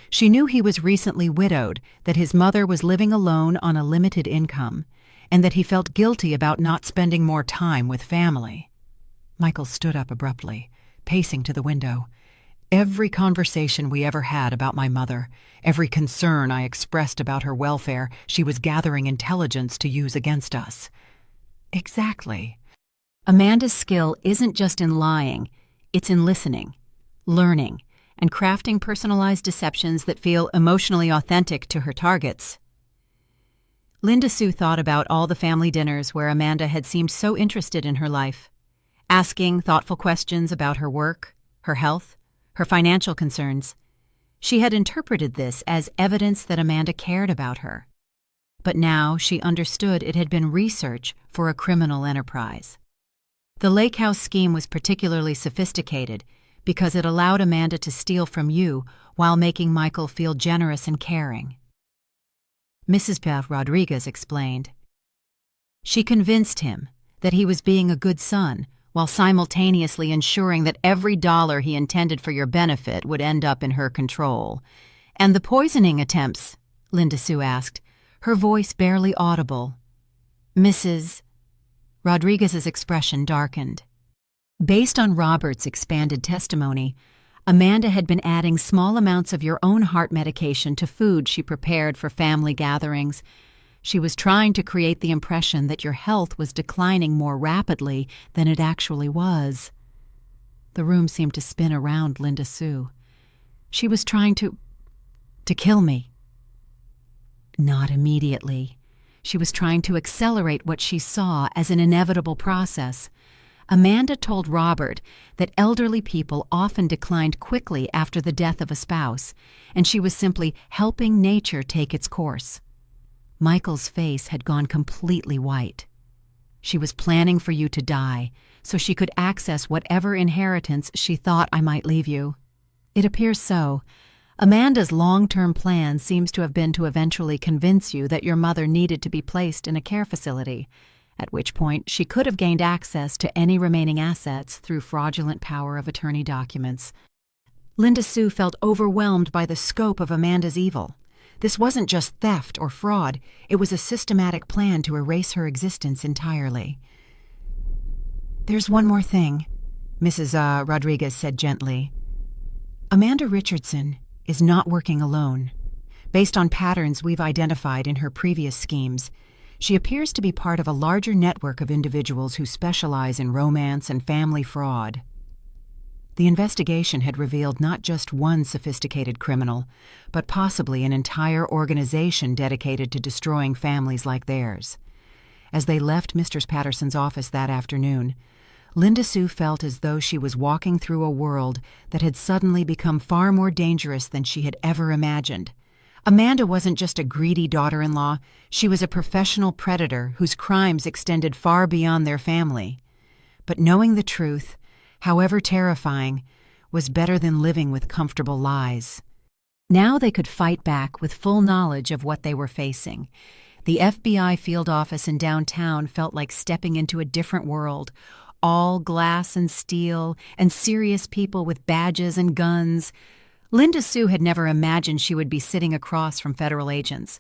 She knew he was recently widowed, that his mother was living alone on a limited income, and that he felt guilty about not spending more time with family. Michael stood up abruptly, pacing to the window. "Every conversation we ever had about my mother, every concern I expressed about her welfare, she was gathering intelligence to use against us." Exactly. Amanda's skill isn't just in lying, it's in listening, learning, and crafting personalized deceptions that feel emotionally authentic to her targets. Linda Sue thought about all the family dinners where Amanda had seemed so interested in her life, asking thoughtful questions about her work, her health, her financial concerns. She had interpreted this as evidence that Amanda cared about her. But now she understood it had been research for a criminal enterprise. The lake house scheme was particularly sophisticated because it allowed Amanda to steal from you while making Michael feel generous and caring. Mrs. Rodriguez explained. She convinced him that he was being a good son while simultaneously ensuring that every dollar he intended for your benefit would end up in her control. "And the poisoning attempts?" Linda Sue asked, her voice barely audible. Mrs. Rodriguez's expression darkened. Based on Robert's expanded testimony, Amanda had been adding small amounts of your own heart medication to food she prepared for family gatherings. She was trying to create the impression that your health was declining more rapidly than it actually was. The room seemed to spin around Linda Sue. She was trying to kill me. Not immediately. She was trying to accelerate what she saw as an inevitable process. Amanda told Robert that elderly people often declined quickly after the death of a spouse, and she was simply helping nature take its course. Michael's face had gone completely white. She was planning for you to die, so she could access whatever inheritance she thought I might leave you. It appears so. Amanda's long-term plan seems to have been to eventually convince you that your mother needed to be placed in a care facility, at which point she could have gained access to any remaining assets through fraudulent power of attorney documents. Linda Sue felt overwhelmed by the scope of Amanda's evil. This wasn't just theft or fraud, it was a systematic plan to erase her existence entirely. "There's one more thing," Mrs. Rodriguez said gently. "Amanda Richardson is not working alone. Based on patterns we've identified in her previous schemes, she appears to be part of a larger network of individuals who specialize in romance and family fraud." The investigation had revealed not just one sophisticated criminal, but possibly an entire organization dedicated to destroying families like theirs. As they left Mr. Patterson's office that afternoon, Linda Sue felt as though she was walking through a world that had suddenly become far more dangerous than she had ever imagined. Amanda wasn't just a greedy daughter-in-law, she was a professional predator whose crimes extended far beyond their family. But knowing the truth, however terrifying, was better than living with comfortable lies. Now they could fight back with full knowledge of what they were facing. The FBI field office in downtown felt like stepping into a different world, all glass and steel, and serious people with badges and guns. Linda Sue had never imagined she would be sitting across from federal agents.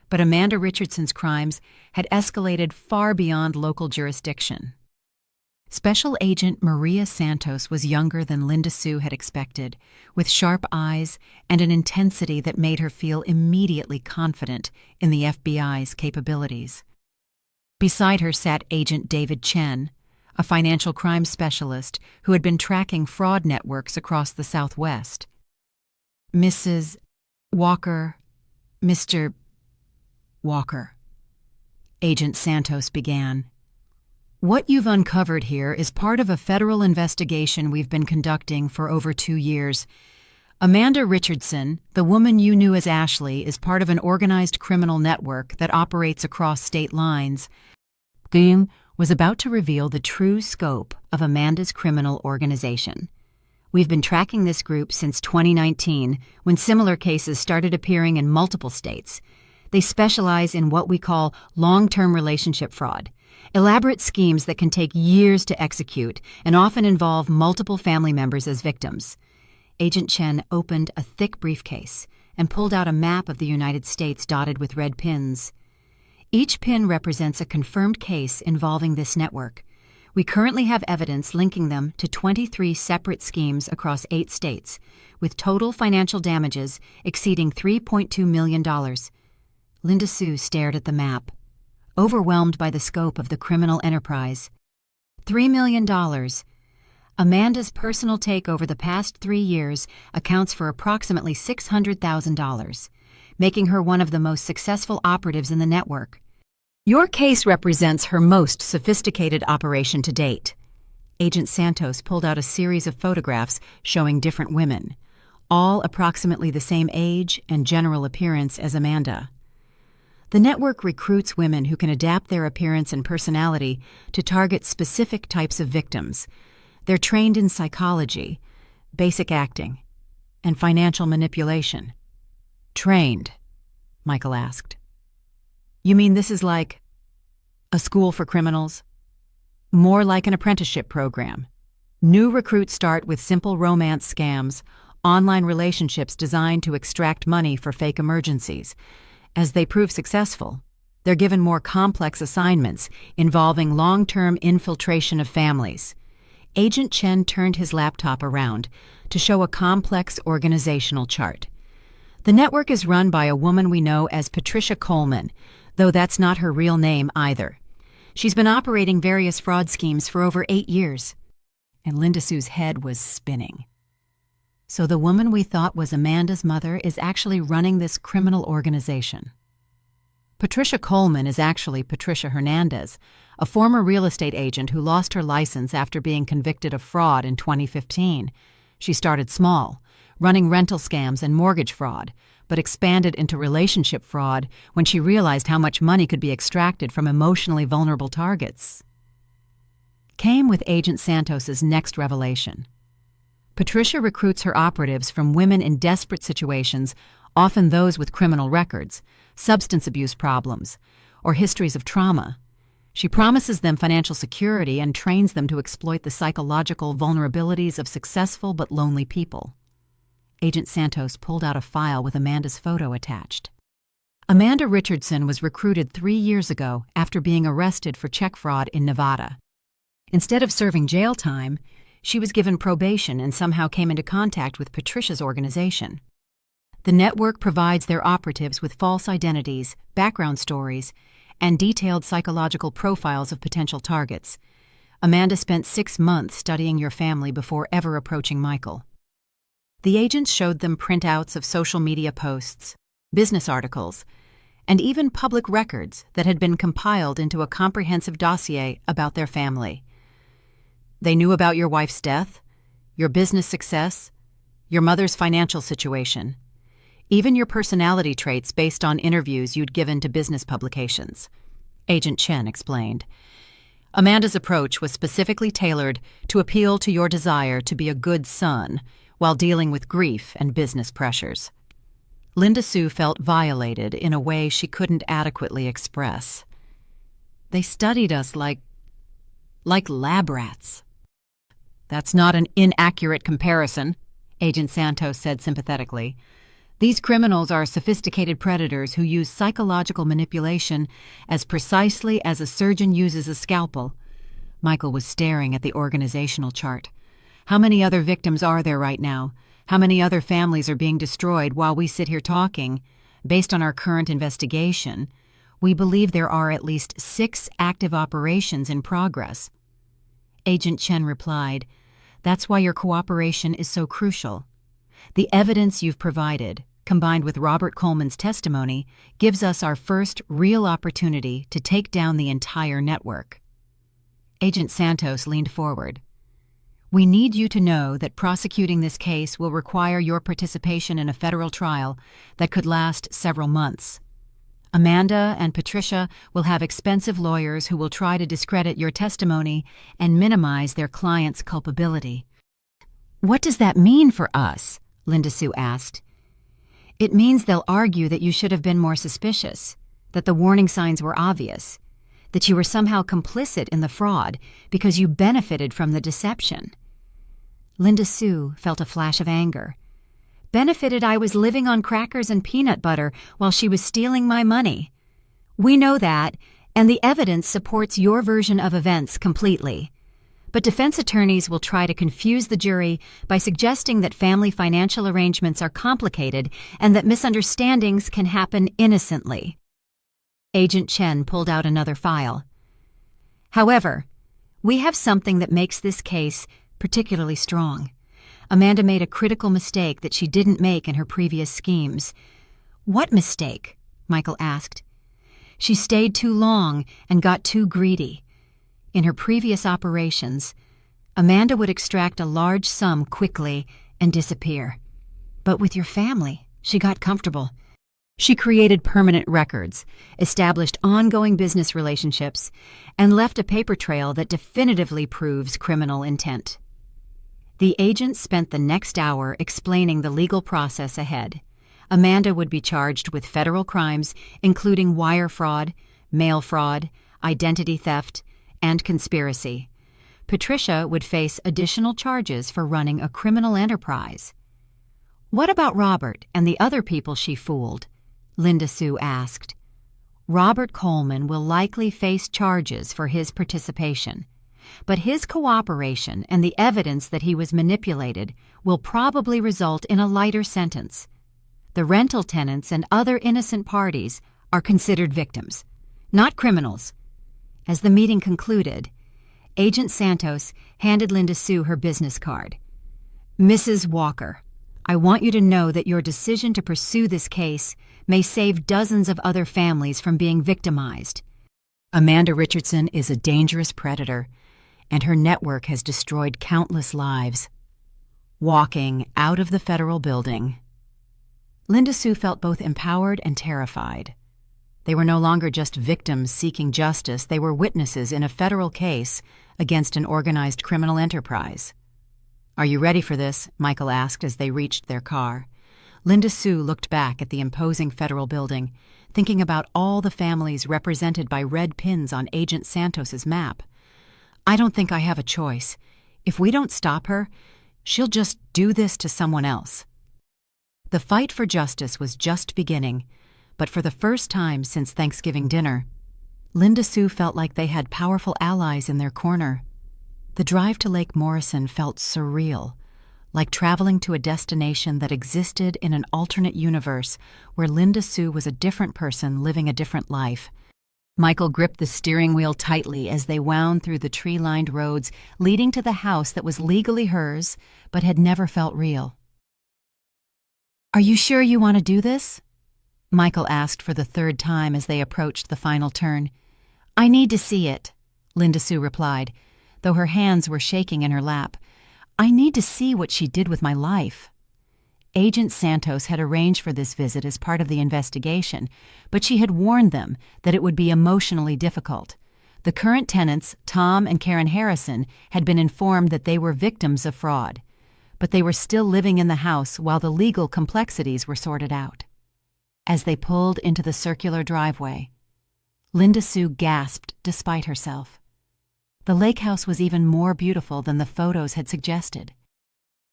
But Amanda Richardson's crimes had escalated far beyond local jurisdiction. Special Agent Maria Santos was younger than Linda Sue had expected, with sharp eyes and an intensity that made her feel immediately confident in the FBI's capabilities. Beside her sat Agent David Chen, a financial crime specialist who had been tracking fraud networks across the Southwest. "Mrs. Walker, Mr. Walker," Agent Santos began. "What you've uncovered here is part of a federal investigation we've been conducting for over 2 years. Amanda Richardson, the woman you knew as Ashley, is part of an organized criminal network that operates across state lines." Guillaume was about to reveal the true scope of Amanda's criminal organization. "We've been tracking this group since 2019, when similar cases started appearing in multiple states. They specialize in what we call long-term relationship fraud, elaborate schemes that can take years to execute and often involve multiple family members as victims." Agent Chen opened a thick briefcase and pulled out a map of the United States dotted with red pins. Each pin represents a confirmed case involving this network. We currently have evidence linking them to 23 separate schemes across 8 states, with total financial damages exceeding $3.2 million. Linda Sue stared at the map, overwhelmed by the scope of the criminal enterprise. $3 million. Amanda's personal take over the past 3 years accounts for approximately $600,000, making her one of the most successful operatives in the network. Your case represents her most sophisticated operation to date. Agent Santos pulled out a series of photographs showing different women, all approximately the same age and general appearance as Amanda. The network recruits women who can adapt their appearance and personality to target specific types of victims. They're trained in psychology, basic acting, and financial manipulation. "Trained?" Michael asked. "You mean this is like a school for criminals?" "More like an apprenticeship program. New recruits start with simple romance scams, online relationships designed to extract money for fake emergencies. As they prove successful, they're given more complex assignments involving long-term infiltration of families." Agent Chen turned his laptop around to show a complex organizational chart. "The network is run by a woman we know as Patricia Coleman, though that's not her real name either. She's been operating various fraud schemes for over 8 years. and Linda Sue's head was spinning. So the woman we thought was Amanda's mother is actually running this criminal organization. Patricia Coleman is actually Patricia Hernandez, a former real estate agent who lost her license after being convicted of fraud in 2015. She started small, running rental scams and mortgage fraud, but expanded into relationship fraud when she realized how much money could be extracted from emotionally vulnerable targets. Came with Agent Santos's next revelation. Patricia recruits her operatives from women in desperate situations, often those with criminal records, substance abuse problems, or histories of trauma. She promises them financial security and trains them to exploit the psychological vulnerabilities of successful but lonely people. Agent Santos pulled out a file with Amanda's photo attached. Amanda Richardson was recruited 3 years ago after being arrested for check fraud in Nevada. Instead of serving jail time, she was given probation and somehow came into contact with Patricia's organization. The network provides their operatives with false identities, background stories, and detailed psychological profiles of potential targets. Amanda spent 6 months studying your family before ever approaching Michael. The agents showed them printouts of social media posts, business articles, and even public records that had been compiled into a comprehensive dossier about their family. They knew about your wife's death, your business success, your mother's financial situation, even your personality traits based on interviews you'd given to business publications. Agent Chen explained. Amanda's approach was specifically tailored to appeal to your desire to be a good son while dealing with grief and business pressures. Linda Sue felt violated in a way she couldn't adequately express. They studied us like lab rats. That's not an inaccurate comparison, Agent Santos said sympathetically. These criminals are sophisticated predators who use psychological manipulation as precisely as a surgeon uses a scalpel. Michael was staring at the organizational chart. How many other victims are there right now? How many other families are being destroyed while we sit here talking? Based on our current investigation, we believe there are at least 6 active operations in progress. Agent Chen replied, "That's why your cooperation is so crucial. The evidence you've provided, combined with Robert Coleman's testimony, gives us our first real opportunity to take down the entire network." Agent Santos leaned forward. "We need you to know that prosecuting this case will require your participation in a federal trial that could last several months. Amanda and Patricia will have expensive lawyers who will try to discredit your testimony and minimize their client's culpability." "What does that mean for us?" Linda Sue asked. "It means they'll argue that you should have been more suspicious, that the warning signs were obvious, that you were somehow complicit in the fraud because you benefited from the deception." Linda Sue felt a flash of anger. "Benefited? I was living on crackers and peanut butter while she was stealing my money. We know that, and the evidence supports your version of events completely. But defense attorneys will try to confuse the jury by suggesting that family financial arrangements are complicated and that misunderstandings can happen innocently." Agent Chen pulled out another file. "However, we have something that makes this case particularly strong. Amanda made a critical mistake that she didn't make in her previous schemes." "What mistake?" Michael asked. "She stayed too long and got too greedy. In her previous operations, Amanda would extract a large sum quickly and disappear. But with your family, she got comfortable. She created permanent records, established ongoing business relationships, and left a paper trail that definitively proves criminal intent." The agent spent the next hour explaining the legal process ahead. Amanda would be charged with federal crimes, including wire fraud, mail fraud, identity theft, and conspiracy. Patricia would face additional charges for running a criminal enterprise. "What about Robert and the other people she fooled?" Linda Sue asked. "Robert Coleman will likely face charges for his participation, but his cooperation and the evidence that he was manipulated will probably result in a lighter sentence. The rental tenants and other innocent parties are considered victims, not criminals." As the meeting concluded, Agent Santos handed Linda Sue her business card. "Mrs. Walker, I want you to know that your decision to pursue this case may save dozens of other families from being victimized. Amanda Richardson is a dangerous predator, and her network has destroyed countless lives." Walking out of the federal building, Linda Sue felt both empowered and terrified. They were no longer just victims seeking justice, they were witnesses in a federal case against an organized criminal enterprise. "Are you ready for this?" Michael asked as they reached their car. Linda Sue looked back at the imposing federal building, thinking about all the families represented by red pins on Agent Santos's map. "I don't think I have a choice. If we don't stop her, she'll just do this to someone else." The fight for justice was just beginning, but for the first time since Thanksgiving dinner, Linda Sue felt like they had powerful allies in their corner. The drive to Lake Morrison felt surreal, like traveling to a destination that existed in an alternate universe where Linda Sue was a different person living a different life. Michael gripped the steering wheel tightly as they wound through the tree-lined roads leading to the house that was legally hers but had never felt real. "Are you sure you want to do this?" Michael asked for the third time as they approached the final turn. "I need to see it," Linda Sue replied, though her hands were shaking in her lap. "I need to see what she did with my life." Agent Santos had arranged for this visit as part of the investigation, but she had warned them that it would be emotionally difficult. The current tenants, Tom and Karen Harrison, had been informed that they were victims of fraud, but they were still living in the house while the legal complexities were sorted out. As they pulled into the circular driveway, Linda Sue gasped despite herself. The lake house was even more beautiful than the photos had suggested.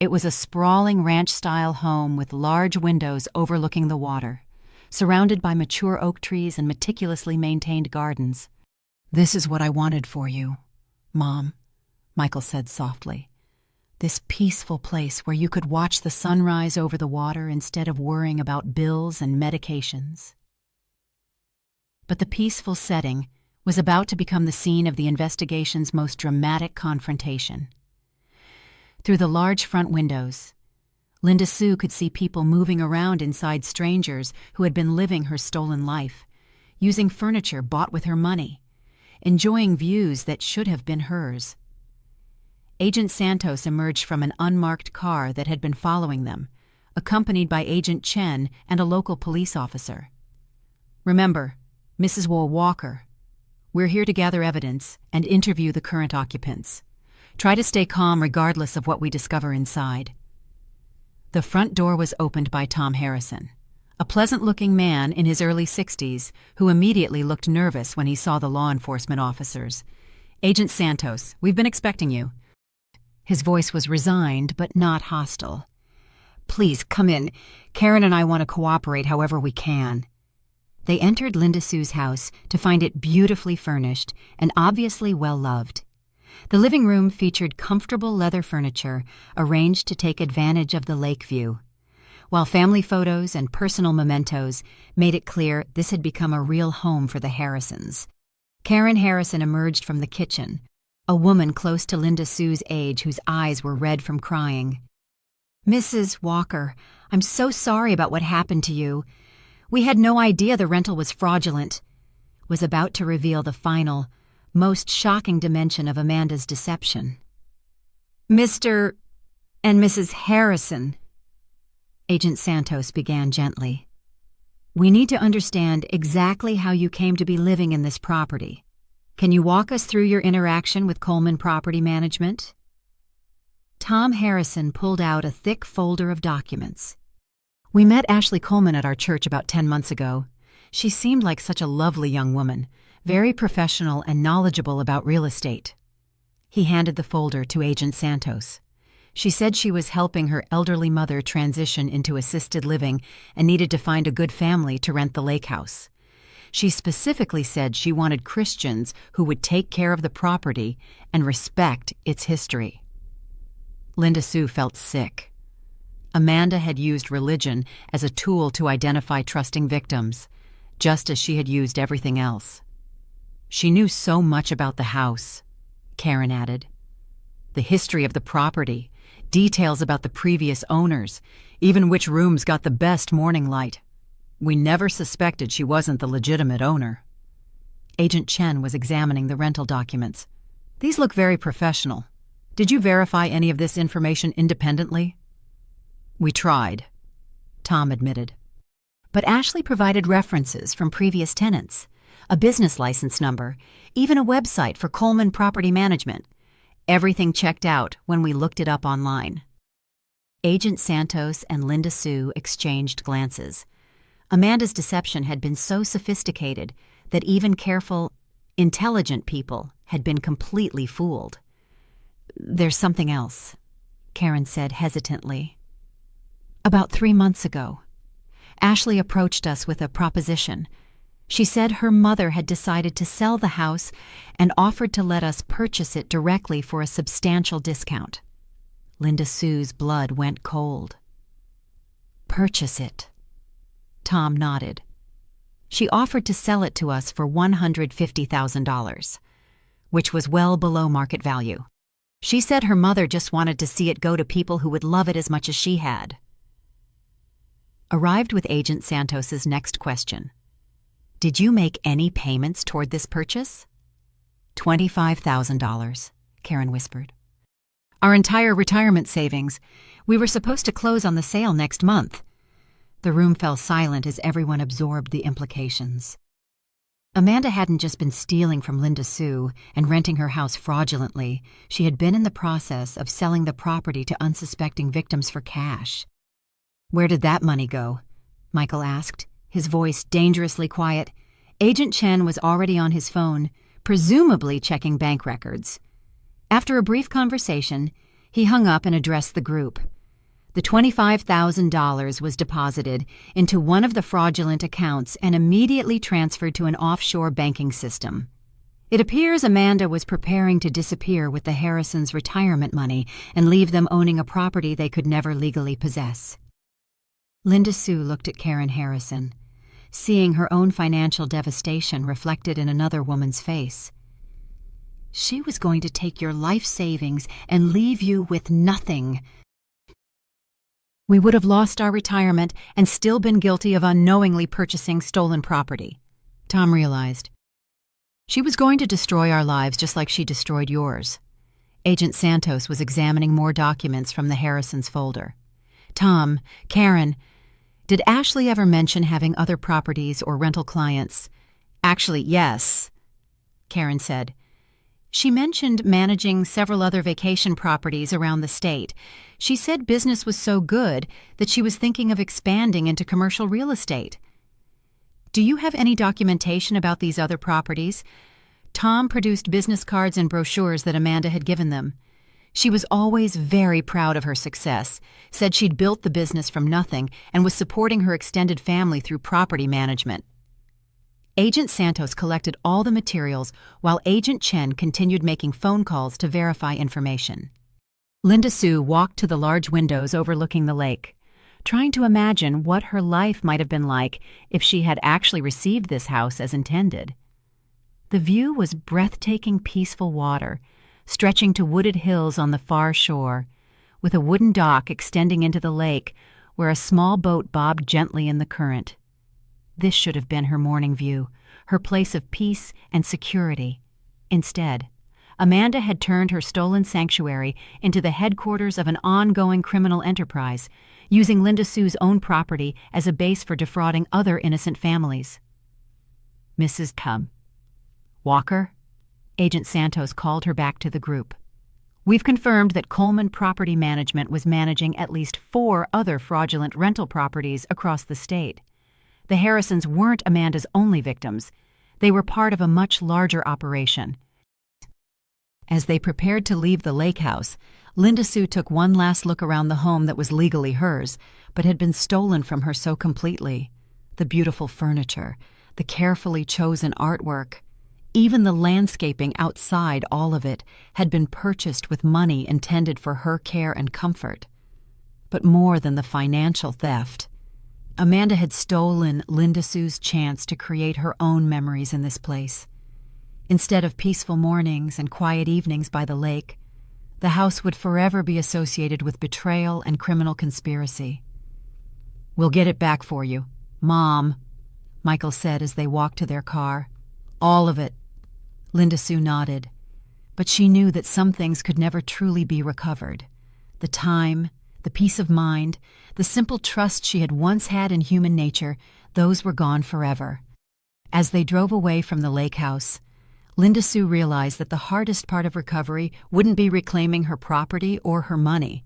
It was a sprawling ranch-style home with large windows overlooking the water, surrounded by mature oak trees and meticulously maintained gardens. "This is what I wanted for you, Mom," Michael said softly. "This peaceful place where you could watch the sunrise over the water instead of worrying about bills and medications." But the peaceful setting was about to become the scene of the investigation's most dramatic confrontation. Through the large front windows, Linda Sue could see people moving around inside strangers who had been living her stolen life, using furniture bought with her money, enjoying views that should have been hers. Agent Santos emerged from an unmarked car that had been following them, accompanied by Agent Chen and a local police officer. "Remember, Mrs. Walker, we're here to gather evidence and interview the current occupants. Try to stay calm regardless of what we discover inside." The front door was opened by Tom Harrison, a pleasant-looking man in his early 60s who immediately looked nervous when he saw the law enforcement officers. "Agent Santos, we've been expecting you." His voice was resigned but not hostile. "Please, come in. Karen and I want to cooperate however we can." They entered Linda Sue's house to find it beautifully furnished and obviously well-loved. The living room featured comfortable leather furniture arranged to take advantage of the lake view, while family photos and personal mementos made it clear this had become a real home for the Harrisons. Karen Harrison emerged from the kitchen, a woman close to Linda Sue's age whose eyes were red from crying. "Mrs. Walker, I'm so sorry about what happened to you. We had no idea the rental was fraudulent," was about to reveal the final, most shocking dimension of Amanda's deception. "Mr. and Mrs. Harrison," Agent Santos began gently, "we need to understand exactly how you came to be living in this property. Can you walk us through your interaction with Coleman Property Management?" Tom Harrison pulled out a thick folder of documents. "We met Ashley Coleman at our church about 10 months ago. She seemed like such a lovely young woman, very professional and knowledgeable about real estate." He handed the folder to Agent Santos. "She said she was helping her elderly mother transition into assisted living and needed to find a good family to rent the lake house. She specifically said she wanted Christians who would take care of the property and respect its history." Linda Sue felt sick. Amanda had used religion as a tool to identify trusting victims, just as she had used everything else. She knew so much about the house, Karen added. The history of the property, details about the previous owners, even which rooms got the best morning light. We never suspected she wasn't the legitimate owner. Agent Chen was examining the rental documents. These look very professional. Did you verify any of this information independently? We tried, Tom admitted. But Ashley provided references from previous tenants, a business license number, even a website for Coleman Property Management. Everything checked out when we looked it up online. Agent Santos and Linda Sue exchanged glances. Amanda's deception had been so sophisticated that even careful, intelligent people had been completely fooled. There's something else, Karen said hesitantly. About 3 months ago, Ashley approached us with a proposition. She said her mother had decided to sell the house and offered to let us purchase it directly for a substantial discount. Linda Sue's blood went cold. Purchase it. Tom nodded. She offered to sell it to us for $150,000, which was well below market value. She said her mother just wanted to see it go to people who would love it as much as she had. Arrived with Agent Santos's next question. Did you make any payments toward this purchase? $25,000, Karen whispered. Our entire retirement savings. We were supposed to close on the sale next month. The room fell silent as everyone absorbed the implications. Amanda hadn't just been stealing from Linda Sue and renting her house fraudulently. She had been in the process of selling the property to unsuspecting victims for cash. Where did that money go? Michael asked, his voice dangerously quiet. Agent Chen was already on his phone, presumably checking bank records. After a brief conversation, he hung up and addressed the group. The $25,000 was deposited into one of the fraudulent accounts and immediately transferred to an offshore banking system. It appears Amanda was preparing to disappear with the Harrisons' retirement money and leave them owning a property they could never legally possess. Linda Sue looked at Karen Harrison, seeing her own financial devastation reflected in another woman's face. She was going to take your life savings and leave you with nothing. We would have lost our retirement and still been guilty of unknowingly purchasing stolen property, Tom realized. She was going to destroy our lives just like she destroyed yours. Agent Santos was examining more documents from the Harrisons' folder. Tom, Karen, did Ashley ever mention having other properties or rental clients? Actually, yes, Karen said. She mentioned managing several other vacation properties around the state. She said business was so good that she was thinking of expanding into commercial real estate. Do you have any documentation about these other properties? Tom produced business cards and brochures that Amanda had given them. She was always very proud of her success, said she'd built the business from nothing and was supporting her extended family through property management. Agent Santos collected all the materials while Agent Chen continued making phone calls to verify information. Linda Sue walked to the large windows overlooking the lake, trying to imagine what her life might have been like if she had actually received this house as intended. The view was breathtaking, peaceful water, stretching to wooded hills on the far shore, with a wooden dock extending into the lake where a small boat bobbed gently in the current. This should have been her morning view, her place of peace and security. Instead, Amanda had turned her stolen sanctuary into the headquarters of an ongoing criminal enterprise, using Linda Sue's own property as a base for defrauding other innocent families. Mrs. Walker? Agent Santos called her back to the group. We've confirmed that Coleman Property Management was managing at least 4 other fraudulent rental properties across the state. The Harrisons weren't Amanda's only victims. They were part of a much larger operation. As they prepared to leave the lake house, Linda Sue took one last look around the home that was legally hers, but had been stolen from her so completely. The beautiful furniture, the carefully chosen artwork, even the landscaping outside all of it had been purchased with money intended for her care and comfort. But more than the financial theft, Amanda had stolen Linda Sue's chance to create her own memories in this place. Instead of peaceful mornings and quiet evenings by the lake, the house would forever be associated with betrayal and criminal conspiracy. "We'll get it back for you, Mom," Michael said as they walked to their car. "All of it." Linda Sue nodded, but she knew that some things could never truly be recovered. The time, the peace of mind, the simple trust she had once had in human nature, those were gone forever. As they drove away from the lake house, Linda Sue realized that the hardest part of recovery wouldn't be reclaiming her property or her money.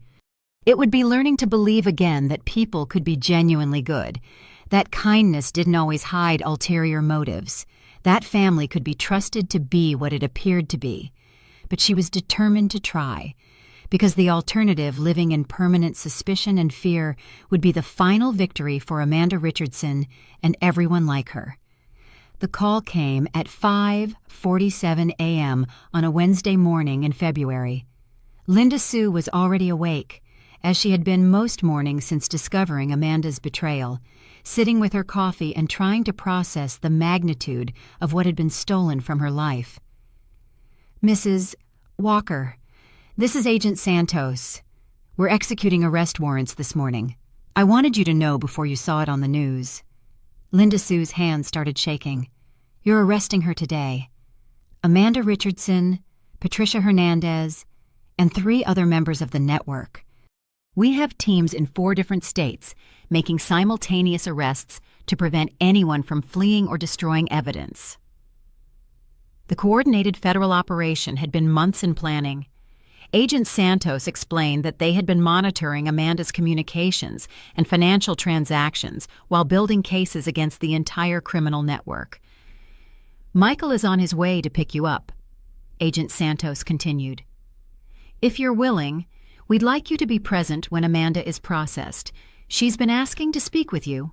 It would be learning to believe again that people could be genuinely good, that kindness didn't always hide ulterior motives, that family could be trusted to be what it appeared to be. But she was determined to try, because the alternative, living in permanent suspicion and fear, would be the final victory for Amanda Richardson and everyone like her. The call came at 5:47 a.m. on a Wednesday morning in February. Linda Sue was already awake, as she had been most mornings since discovering Amanda's betrayal, sitting with her coffee and trying to process the magnitude of what had been stolen from her life. "Mrs. Walker, this is Agent Santos. We're executing arrest warrants this morning. I wanted you to know before you saw it on the news." Linda Sue's hands started shaking. "You're arresting her today. Amanda Richardson, Patricia Hernandez, and 3 other members of the network. We have teams in 4 different states making simultaneous arrests to prevent anyone from fleeing or destroying evidence." The coordinated federal operation had been months in planning. Agent Santos explained that they had been monitoring Amanda's communications and financial transactions while building cases against the entire criminal network. "Michael is on his way to pick you up," Agent Santos continued. "If you're willing, we'd like you to be present when Amanda is processed. She's been asking to speak with you."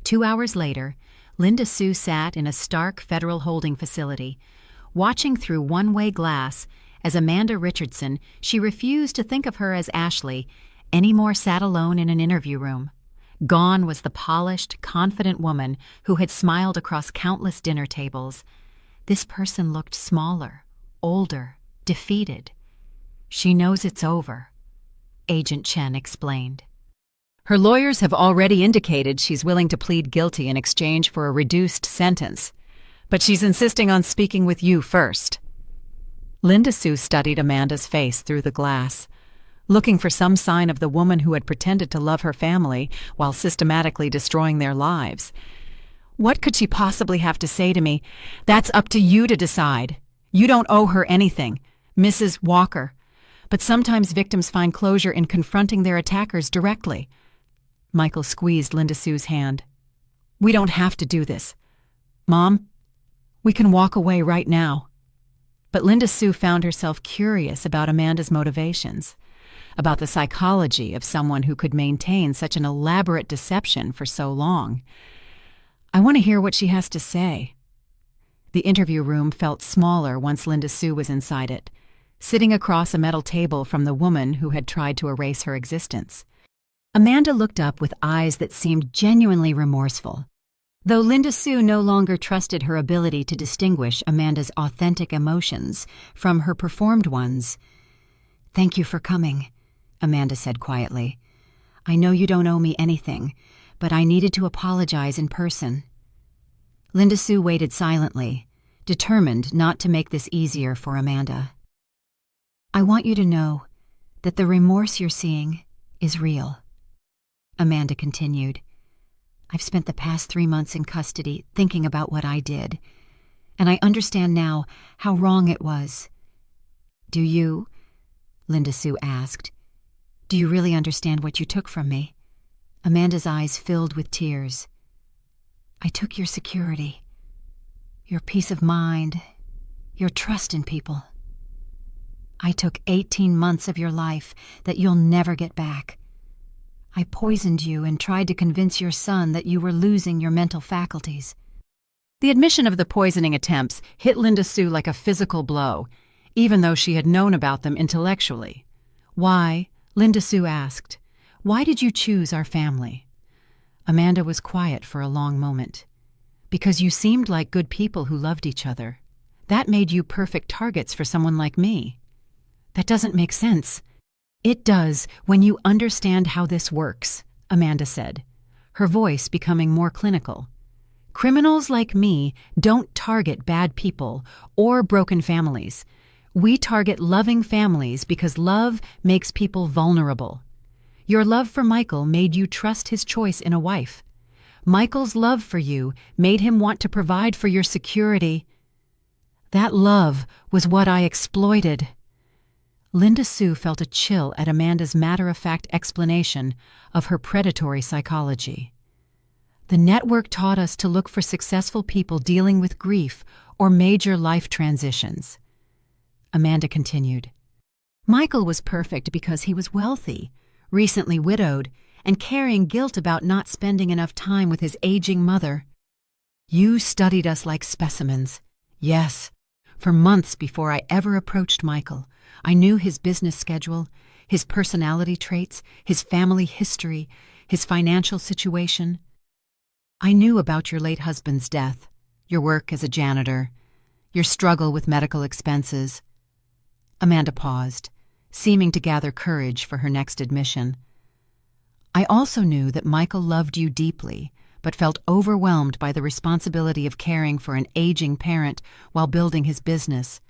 2 hours later, Linda Sue sat in a stark federal holding facility, watching through one-way glass as Amanda Richardson, she refused to think of her as Ashley, anymore sat alone in an interview room. Gone was the polished, confident woman who had smiled across countless dinner tables. This person looked smaller, older, defeated. "She knows it's over," Agent Chen explained. "Her lawyers have already indicated she's willing to plead guilty in exchange for a reduced sentence, but she's insisting on speaking with you first." Linda Sue studied Amanda's face through the glass, looking for some sign of the woman who had pretended to love her family while systematically destroying their lives. What could she possibly have to say to me? "That's up to you to decide. You don't owe her anything, Mrs. Walker. But sometimes victims find closure in confronting their attackers directly." Michael squeezed Linda Sue's hand. "We don't have to do this. Mom, we can walk away right now." But Linda Sue found herself curious about Amanda's motivations, about the psychology of someone who could maintain such an elaborate deception for so long. "I want to hear what she has to say." The interview room felt smaller once Linda Sue was inside it, sitting across a metal table from the woman who had tried to erase her existence. Amanda looked up with eyes that seemed genuinely remorseful. Though Linda Sue no longer trusted her ability to distinguish Amanda's authentic emotions from her performed ones. "Thank you for coming," Amanda said quietly. "I know you don't owe me anything, but I needed to apologize in person." Linda Sue waited silently, determined not to make this easier for Amanda. "I want you to know that the remorse you're seeing is real," Amanda continued. "I've spent the past 3 months in custody thinking about what I did, and I understand now how wrong it was." "Do you?" Linda Sue asked. "Do you really understand what you took from me?" Amanda's eyes filled with tears. "I took your security, your peace of mind, your trust in people. I took 18 months of your life that you'll never get back. I poisoned you and tried to convince your son that you were losing your mental faculties." The admission of the poisoning attempts hit Linda Sue like a physical blow, even though she had known about them intellectually. "Why?" Linda Sue asked. "Why did you choose our family?" Amanda was quiet for a long moment. "Because you seemed like good people who loved each other," That made you perfect targets for someone like me. That doesn't make sense. It does when you understand how this works, Amanda said, her voice becoming more clinical. Criminals like me don't target bad people or broken families. We target loving families because love makes people vulnerable. Your love for Michael made you trust his choice in a wife. Michael's love for you made him want to provide for your security. That love was what I exploited. Linda Sue felt a chill at Amanda's matter-of-fact explanation of her predatory psychology. The network taught us to look for successful people dealing with grief or major life transitions. Amanda continued. Michael was perfect because he was wealthy, recently widowed, and carrying guilt about not spending enough time with his aging mother. You studied us like specimens. Yes, for months before I ever approached Michael, I knew his business schedule, his personality traits, his family history, his financial situation. I knew about your late husband's death, your work as a janitor, your struggle with medical expenses. Amanda paused, seeming to gather courage for her next admission. I also knew that Michael loved you deeply, but felt overwhelmed by the responsibility of caring for an aging parent while building his business.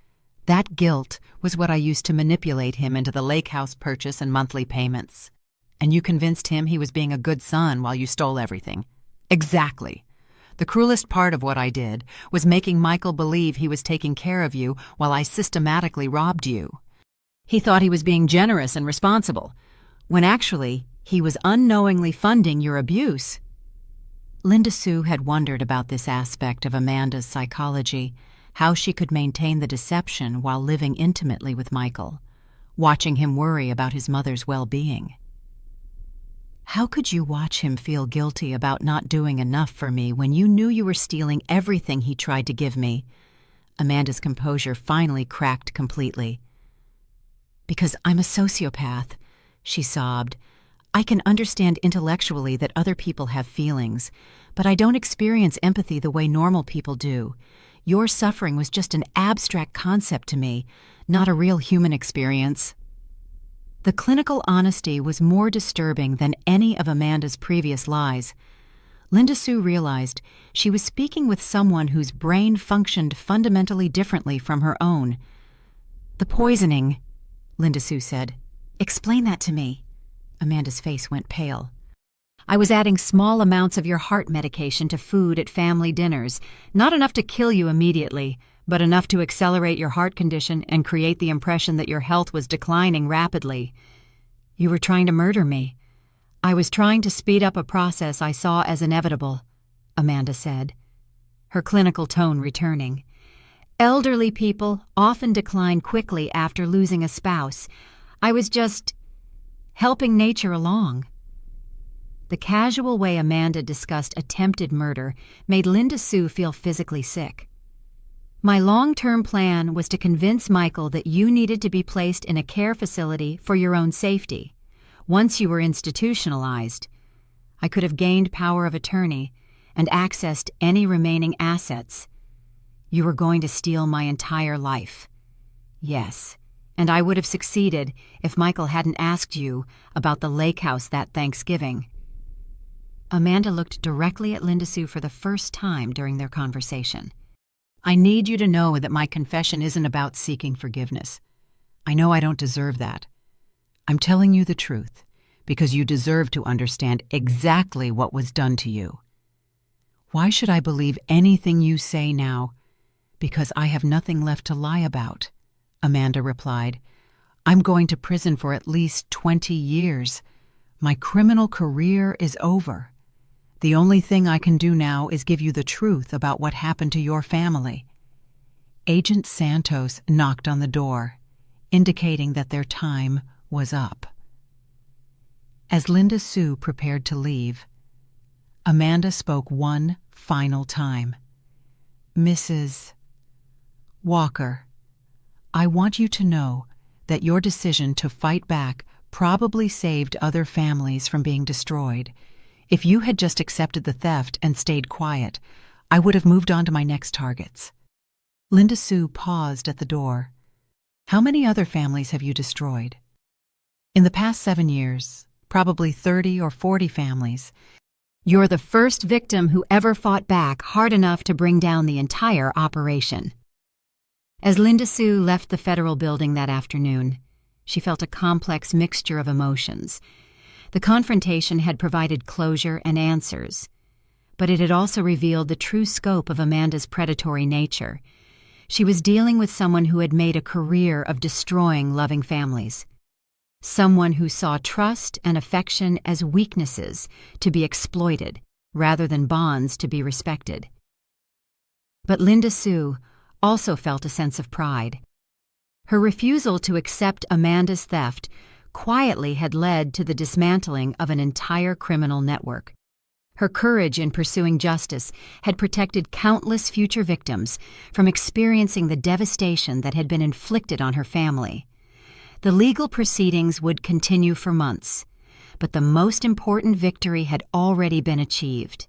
That guilt was what I used to manipulate him into the lake house purchase and monthly payments. And you convinced him he was being a good son while you stole everything. Exactly. The cruelest part of what I did was making Michael believe he was taking care of you while I systematically robbed you. He thought he was being generous and responsible, when actually he was unknowingly funding your abuse. Linda Sue had wondered about this aspect of Amanda's psychology, how she could maintain the deception while living intimately with Michael, watching him worry about his mother's well-being. How could you watch him feel guilty about not doing enough for me when you knew you were stealing everything he tried to give me? Amanda's composure finally cracked completely. Because I'm a sociopath, she sobbed. I can understand intellectually that other people have feelings, but I don't experience empathy the way normal people do. Your suffering was just an abstract concept to me, not a real human experience. The clinical honesty was more disturbing than any of Amanda's previous lies. Linda Sue realized she was speaking with someone whose brain functioned fundamentally differently from her own. The poisoning, Linda Sue said. Explain that to me. Amanda's face went pale. I was adding small amounts of your heart medication to food at family dinners, not enough to kill you immediately, but enough to accelerate your heart condition and create the impression that your health was declining rapidly. You were trying to murder me. I was trying to speed up a process I saw as inevitable, Amanda said, her clinical tone returning. Elderly people often decline quickly after losing a spouse. I was just helping nature along. The casual way Amanda discussed attempted murder made Linda Sue feel physically sick. My long-term plan was to convince Michael that you needed to be placed in a care facility for your own safety. Once you were institutionalized, I could have gained power of attorney and accessed any remaining assets. You were going to steal my entire life. Yes, and I would have succeeded if Michael hadn't asked you about the lake house that Thanksgiving. Amanda looked directly at Linda Sue for the first time during their conversation. I need you to know that my confession isn't about seeking forgiveness. I know I don't deserve that. I'm telling you the truth because you deserve to understand exactly what was done to you. Why should I believe anything you say now? Because I have nothing left to lie about, Amanda replied. I'm going to prison for at least 20 years. My criminal career is over. The only thing I can do now is give you the truth about what happened to your family. Agent Santos knocked on the door, indicating that their time was up. As Linda Sue prepared to leave, Amanda spoke one final time. Mrs. Walker, I want you to know that your decision to fight back probably saved other families from being destroyed. If you had just accepted the theft and stayed quiet, I would have moved on to my next targets. Linda Sue paused at the door. "How many other families have you destroyed?" "In the past 7 years, probably 30 or 40 families." "You're the first victim who ever fought back hard enough to bring down the entire operation." As Linda Sue left the federal building that afternoon, she felt a complex mixture of emotions. The confrontation had provided closure and answers, but it had also revealed the true scope of Amanda's predatory nature. She was dealing with someone who had made a career of destroying loving families. Someone who saw trust and affection as weaknesses to be exploited rather than bonds to be respected. But Linda Sue also felt a sense of pride. Her refusal to accept Amanda's theft quietly had led to the dismantling of an entire criminal network. Her courage in pursuing justice had protected countless future victims from experiencing the devastation that had been inflicted on her family. The legal proceedings would continue for months, but the most important victory had already been achieved.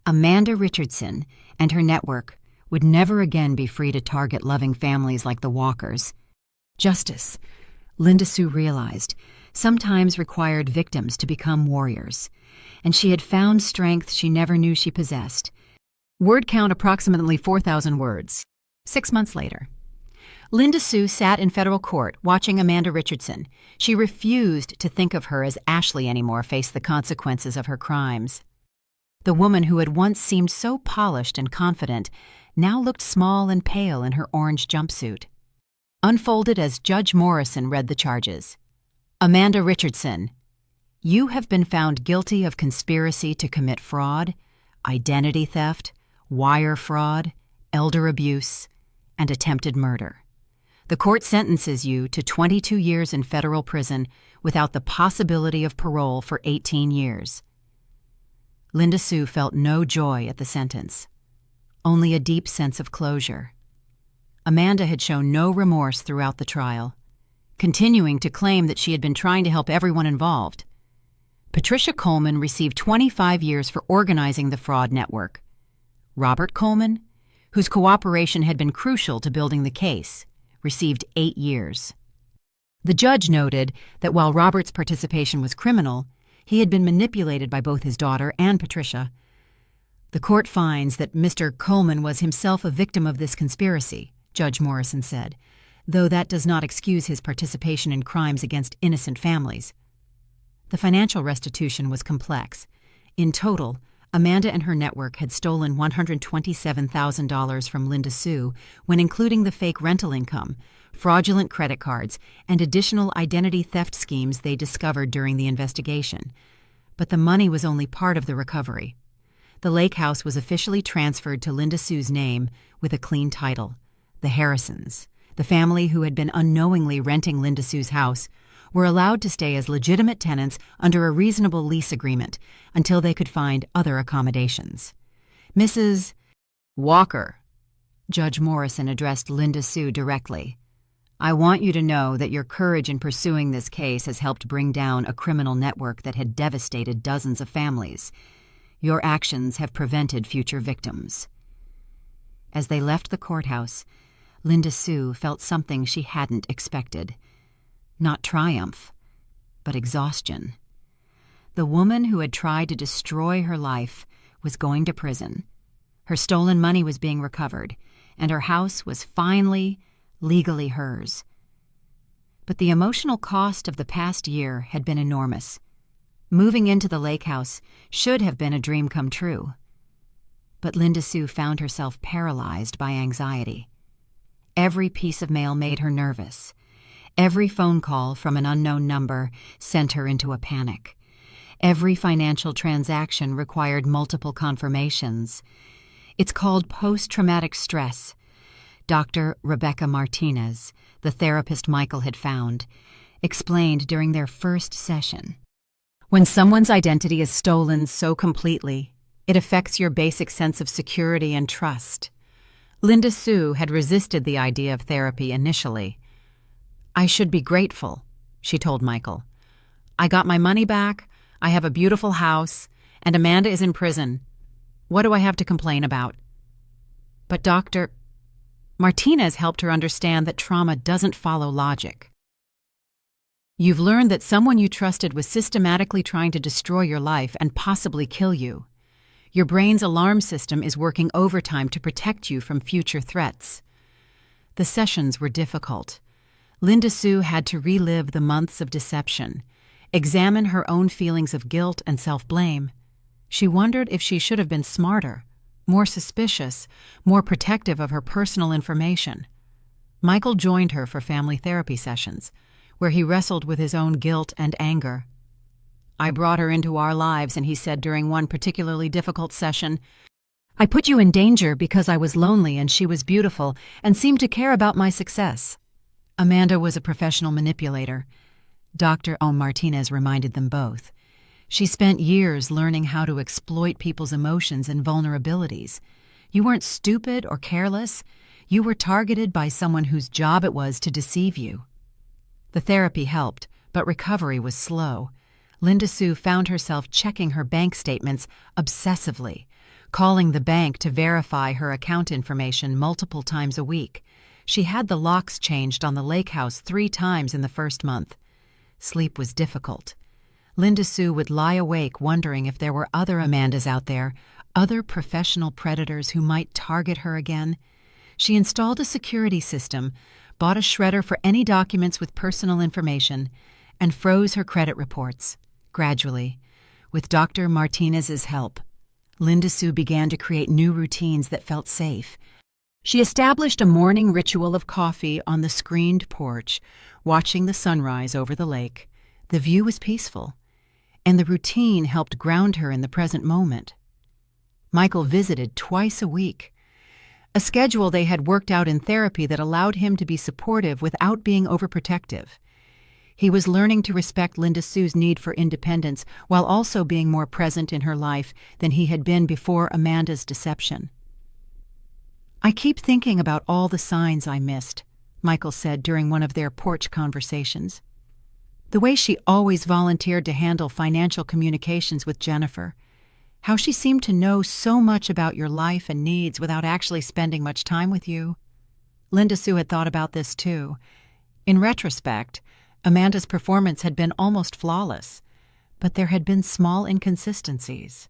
Amanda Richardson and her network would never again be free to target loving families like the Walkers. Justice, Linda Sue realized, sometimes required victims to become warriors, and she had found strength she never knew she possessed. Word count approximately 4,000 words. 6 months later, Linda Sue sat in federal court watching Amanda Richardson. She refused to think of her as Ashley anymore, face the consequences of her crimes. The woman who had once seemed so polished and confident now looked small and pale in her orange jumpsuit. Unfolded as Judge Morrison read the charges. "Amanda Richardson, you have been found guilty of conspiracy to commit fraud, identity theft, wire fraud, elder abuse, and attempted murder. The court sentences you to 22 years in federal prison without the possibility of parole for 18 years. Linda Sue felt no joy at the sentence, only a deep sense of closure. Amanda had shown no remorse throughout the trial, continuing to claim that she had been trying to help everyone involved. Patricia Coleman received 25 years for organizing the fraud network. Robert Coleman, whose cooperation had been crucial to building the case, received 8 years. The judge noted that while Robert's participation was criminal, he had been manipulated by both his daughter and Patricia. "The court finds that Mr. Coleman was himself a victim of this conspiracy," Judge Morrison said, "though that does not excuse his participation in crimes against innocent families." The financial restitution was complex. In total, Amanda and her network had stolen $127,000 from Linda Sue when including the fake rental income, fraudulent credit cards, and additional identity theft schemes they discovered during the investigation. But the money was only part of the recovery. The lake house was officially transferred to Linda Sue's name with a clean title. The Harrisons, the family who had been unknowingly renting Linda Sue's house, were allowed to stay as legitimate tenants under a reasonable lease agreement until they could find other accommodations. "Mrs. Walker," Judge Morrison addressed Linda Sue directly, "I want you to know that your courage in pursuing this case has helped bring down a criminal network that had devastated dozens of families. Your actions have prevented future victims." As they left the courthouse, Linda Sue felt something she hadn't expected. Not triumph, but exhaustion. The woman who had tried to destroy her life was going to prison. Her stolen money was being recovered, and her house was finally, legally hers. But the emotional cost of the past year had been enormous. Moving into the lake house should have been a dream come true. But Linda Sue found herself paralyzed by anxiety. Every piece of mail made her nervous. Every phone call from an unknown number sent her into a panic. Every financial transaction required multiple confirmations. It's called post-traumatic stress. Dr. Rebecca Martinez, the therapist Michael had found, explained during their first session. When someone's identity is stolen so completely, it affects your basic sense of security and trust. Linda Sue had resisted the idea of therapy initially. "I should be grateful," she told Michael. "I got my money back, I have a beautiful house, and Amanda is in prison. What do I have to complain about?" "But Dr. Martinez helped her understand that trauma doesn't follow logic. You've learned that someone you trusted was systematically trying to destroy your life and possibly kill you. Your brain's alarm system is working overtime to protect you from future threats. The sessions were difficult. Linda Sue had to relive the months of deception, examine her own feelings of guilt and self-blame. She wondered if she should have been smarter, more suspicious, more protective of her personal information. Michael joined her for family therapy sessions, where he wrestled with his own guilt and anger. I brought her into our lives, and he said during one particularly difficult session, "I put you in danger because I was lonely and she was beautiful and seemed to care about my success." Amanda was a professional manipulator. Dr. Martinez reminded them both. She spent years learning how to exploit people's emotions and vulnerabilities. You weren't stupid or careless. You were targeted by someone whose job it was to deceive you. The therapy helped, but recovery was slow. Linda Sue found herself checking her bank statements obsessively, calling the bank to verify her account information multiple times a week. She had the locks changed on the lake house 3 times in the first month. Sleep was difficult. Linda Sue would lie awake wondering if there were other Amandas out there, other professional predators who might target her again. She installed a security system, bought a shredder for any documents with personal information, and froze her credit reports. Gradually, with Dr. Martinez's help, Linda Sue began to create new routines that felt safe. She established a morning ritual of coffee on the screened porch, watching the sunrise over the lake. The view was peaceful, and the routine helped ground her in the present moment. Michael visited twice a week, a schedule they had worked out in therapy that allowed him to be supportive without being overprotective. He was learning to respect Linda Sue's need for independence while also being more present in her life than he had been before Amanda's deception. "I keep thinking about all the signs I missed," Michael said during one of their porch conversations. The way she always volunteered to handle financial communications with Jennifer, how she seemed to know so much about your life and needs without actually spending much time with you. Linda Sue had thought about this too. In retrospect, Amanda's performance had been almost flawless, but there had been small inconsistencies.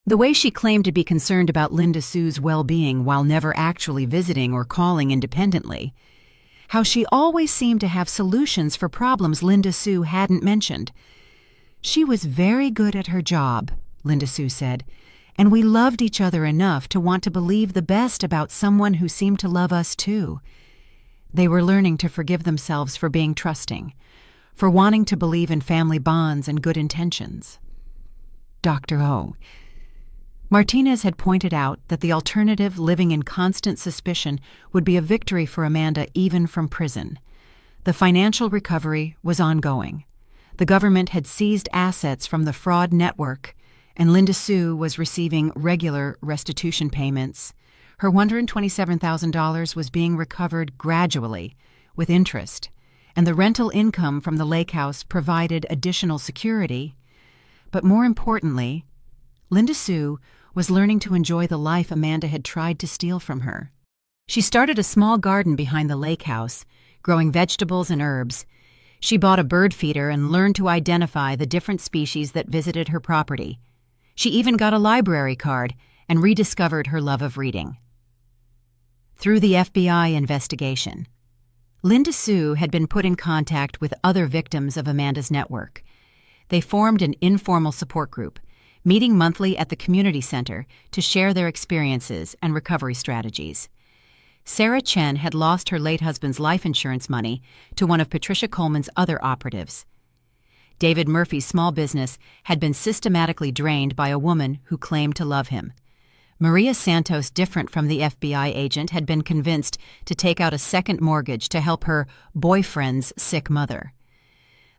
The way she claimed to be concerned about Linda Sue's well-being while never actually visiting or calling independently. How she always seemed to have solutions for problems Linda Sue hadn't mentioned. "She was very good at her job," Linda Sue said, "and we loved each other enough to want to believe the best about someone who seemed to love us too." They were learning to forgive themselves for being trusting, for wanting to believe in family bonds and good intentions. Dr. O. Martinez had pointed out that the alternative, living in constant suspicion, would be a victory for Amanda even from prison. The financial recovery was ongoing. The government had seized assets from the fraud network, and Linda Sue was receiving regular restitution payments. Her $127,000 was being recovered gradually, with interest, and the rental income from the lake house provided additional security. But more importantly, Linda Sue was learning to enjoy the life Amanda had tried to steal from her. She started a small garden behind the lake house, growing vegetables and herbs. She bought a bird feeder and learned to identify the different species that visited her property. She even got a library card and rediscovered her love of reading. Through the FBI investigation, Linda Sue had been put in contact with other victims of Amanda's network. They formed an informal support group, meeting monthly at the community center to share their experiences and recovery strategies. Sarah Chen had lost her late husband's life insurance money to one of Patricia Coleman's other operatives. David Murphy's small business had been systematically drained by a woman who claimed to love him. Maria Santos, different from the FBI agent, had been convinced to take out a second mortgage to help her boyfriend's sick mother.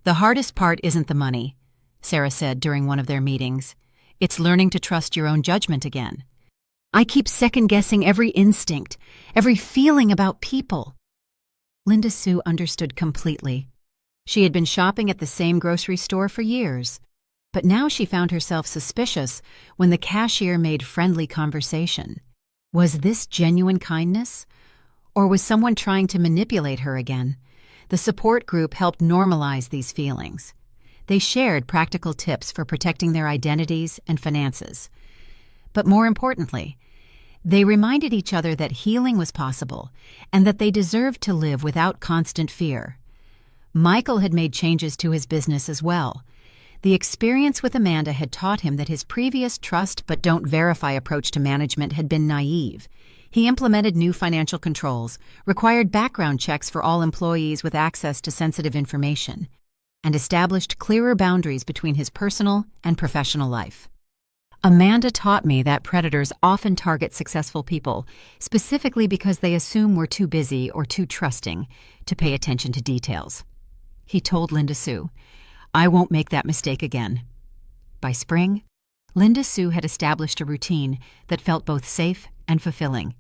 "The hardest part isn't the money," Sarah said during one of their meetings. "It's learning to trust your own judgment again. I keep second-guessing every instinct, every feeling about people." Linda Sue understood completely. She had been shopping at the same grocery store for years, but now she found herself suspicious when the cashier made friendly conversation. Was this genuine kindness? Or was someone trying to manipulate her again? The support group helped normalize these feelings. They shared practical tips for protecting their identities and finances. But more importantly, they reminded each other that healing was possible and that they deserved to live without constant fear. Michael had made changes to his business as well. The experience with Amanda had taught him that his previous trust but don't verify approach to management had been naive. He implemented new financial controls, required background checks for all employees with access to sensitive information, and established clearer boundaries between his personal and professional life. Amanda taught me that predators often target successful people, specifically because they assume we're too busy or too trusting to pay attention to details. He told Linda Sue, "I won't make that mistake again." By spring, Linda Sue had established a routine that felt both safe and fulfilling.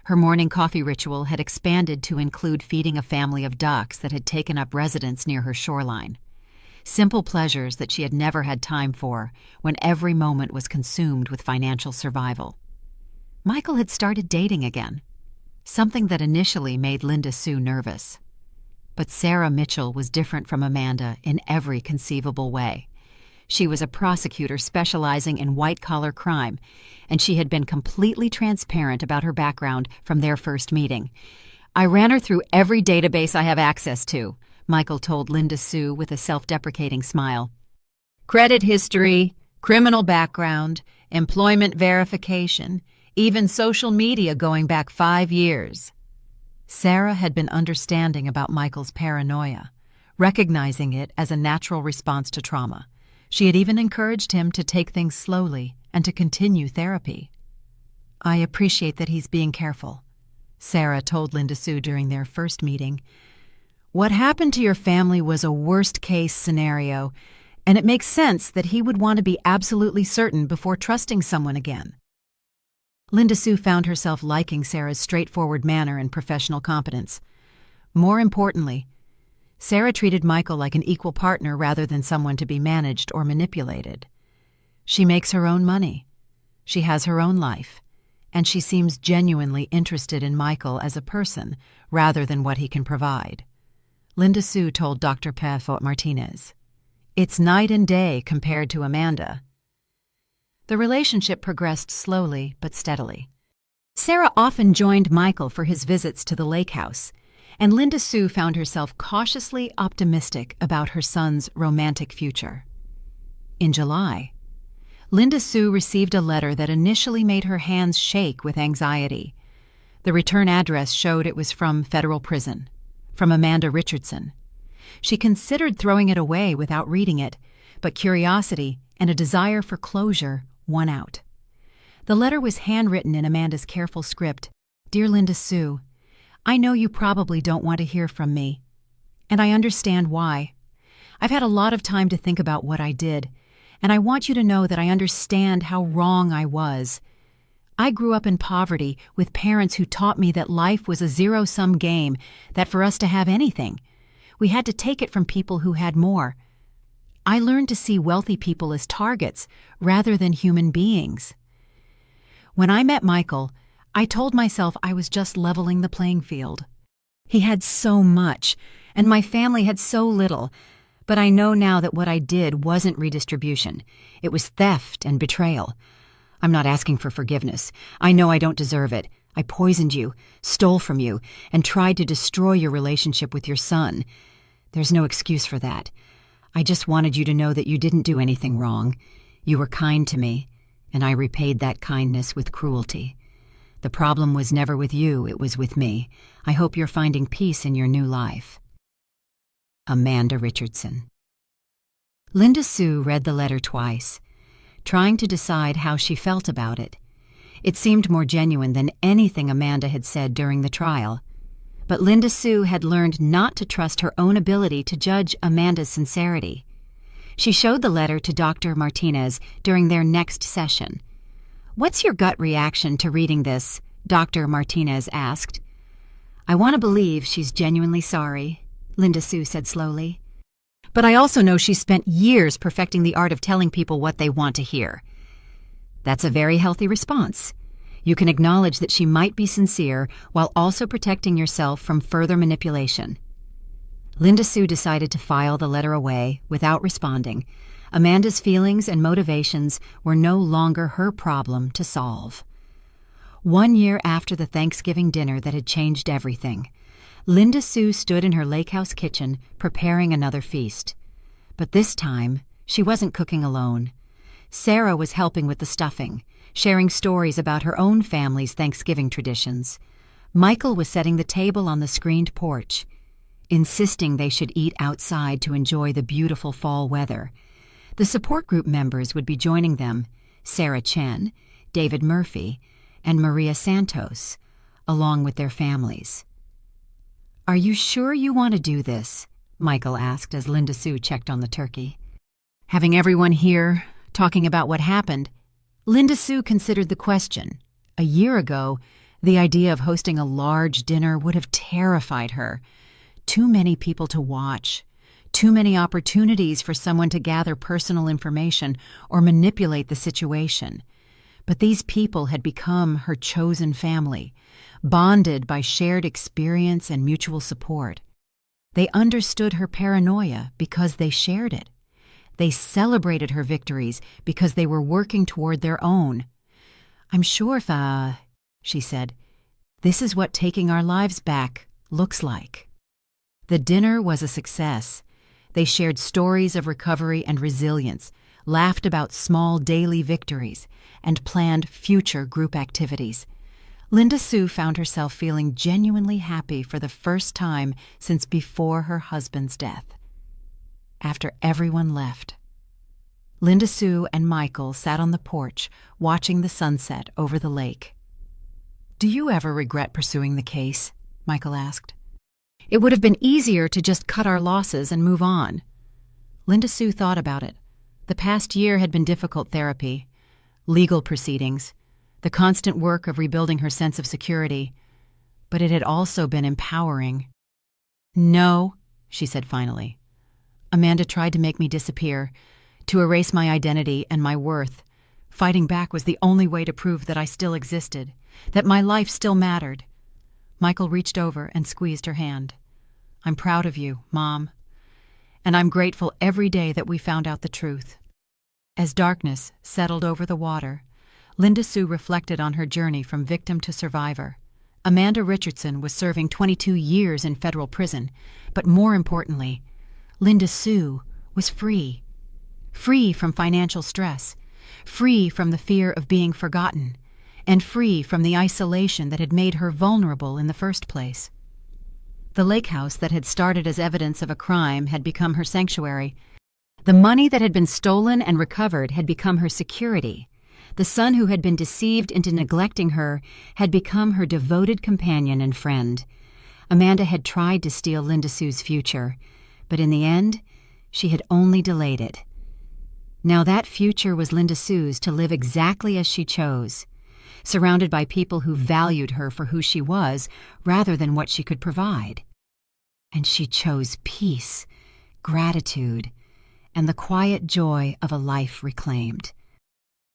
Her morning coffee ritual had expanded to include feeding a family of ducks that had taken up residence near her shoreline. Simple pleasures that she had never had time for when every moment was consumed with financial survival. Michael had started dating again, something that initially made Linda Sue nervous. But Sarah Mitchell was different from Amanda in every conceivable way. She was a prosecutor specializing in white-collar crime, and she had been completely transparent about her background from their first meeting. "I ran her through every database I have access to," Michael told Linda Sue with a self-deprecating smile. "Credit history, criminal background, employment verification, even social media going back 5 years. Sarah had been understanding about Michael's paranoia, recognizing it as a natural response to trauma. She had even encouraged him to take things slowly and to continue therapy. "I appreciate that he's being careful," Sarah told Linda Sue during their first meeting. "What happened to your family was a worst-case scenario, and it makes sense that he would want to be absolutely certain before trusting someone again." Linda Sue found herself liking Sarah's straightforward manner and professional competence. More importantly, Sarah treated Michael like an equal partner rather than someone to be managed or manipulated. She makes her own money, she has her own life, and she seems genuinely interested in Michael as a person rather than what he can provide. Linda Sue told Dr. Pefo Martinez, "It's night and day compared to Amanda." The relationship progressed slowly but steadily. Sarah often joined Michael for his visits to the lake house, and Linda Sue found herself cautiously optimistic about her son's romantic future. In July, Linda Sue received a letter that initially made her hands shake with anxiety. The return address showed it was from federal prison, from Amanda Richardson. She considered throwing it away without reading it, but curiosity and a desire for closure won out. The letter was handwritten in Amanda's careful script. "Dear Linda Sue, I know you probably don't want to hear from me, and I understand why. I've had a lot of time to think about what I did, and I want you to know that I understand how wrong I was. I grew up in poverty with parents who taught me that life was a zero-sum game, that for us to have anything, we had to take it from people who had more. I learned to see wealthy people as targets rather than human beings. When I met Michael, I told myself I was just leveling the playing field. He had so much, and my family had so little, but I know now that what I did wasn't redistribution. It was theft and betrayal. I'm not asking for forgiveness. I know I don't deserve it. I poisoned you, stole from you, and tried to destroy your relationship with your son. There's no excuse for that. I just wanted you to know that you didn't do anything wrong. You were kind to me, and I repaid that kindness with cruelty. The problem was never with you, it was with me. I hope you're finding peace in your new life. Amanda Richardson." Linda Sue read the letter twice, trying to decide how she felt about it. It seemed more genuine than anything Amanda had said during the trial. But Linda Sue had learned not to trust her own ability to judge Amanda's sincerity. She showed the letter to Dr. Martinez during their next session. "What's your gut reaction to reading this?" Dr. Martinez asked. "I want to believe she's genuinely sorry," Linda Sue said slowly. "But I also know she's spent years perfecting the art of telling people what they want to hear." "That's a very healthy response. You can acknowledge that she might be sincere while also protecting yourself from further manipulation. Linda Sue decided to file the letter away without responding. Amanda's feelings and motivations were no longer her problem to solve. 1 year after the Thanksgiving dinner that had changed everything, Linda Sue stood in her lake house kitchen preparing another feast. But this time, she wasn't cooking alone. Sarah was helping with the stuffing, sharing stories about her own family's Thanksgiving traditions. Michael was setting the table on the screened porch, insisting they should eat outside to enjoy the beautiful fall weather. The support group members would be joining them: Sarah Chen, David Murphy, and Maria Santos, along with their families. "Are you sure you want to do this?" Michael asked as Linda Sue checked on the turkey. Having everyone here, talking about what happened, Linda Sue considered the question. A year ago, the idea of hosting a large dinner would have terrified her. Too many people to watch. Too many opportunities for someone to gather personal information or manipulate the situation. But these people had become her chosen family, bonded by shared experience and mutual support. They understood her paranoia because they shared it. They celebrated her victories because they were working toward their own. "I'm sure she said, "this is what taking our lives back looks like." The dinner was a success. They shared stories of recovery and resilience, laughed about small daily victories, and planned future group activities. Linda Sue found herself feeling genuinely happy for the first time since before her husband's death. After everyone left, Linda Sue and Michael sat on the porch watching the sunset over the lake. "Do you ever regret pursuing the case?" Michael asked. "It would have been easier to just cut our losses and move on." Linda Sue thought about it. The past year had been difficult therapy, legal proceedings, the constant work of rebuilding her sense of security, but it had also been empowering. "No," she said finally. "Amanda tried to make me disappear, to erase my identity and my worth. Fighting back was the only way to prove that I still existed, that my life still mattered." Michael reached over and squeezed her hand. "I'm proud of you, Mom, and I'm grateful every day that we found out the truth." As darkness settled over the water, Linda Sue reflected on her journey from victim to survivor. Amanda Richardson was serving 22 years in federal prison, but more importantly, Linda Sue was free. Free from financial stress, free from the fear of being forgotten, and free from the isolation that had made her vulnerable in the first place. The lake house that had started as evidence of a crime had become her sanctuary. The money that had been stolen and recovered had become her security. The son who had been deceived into neglecting her had become her devoted companion and friend. Amanda had tried to steal Linda Sue's future, but in the end, she had only delayed it. Now that future was Linda Sue's to live exactly as she chose, surrounded by people who valued her for who she was rather than what she could provide. And she chose peace, gratitude, and the quiet joy of a life reclaimed.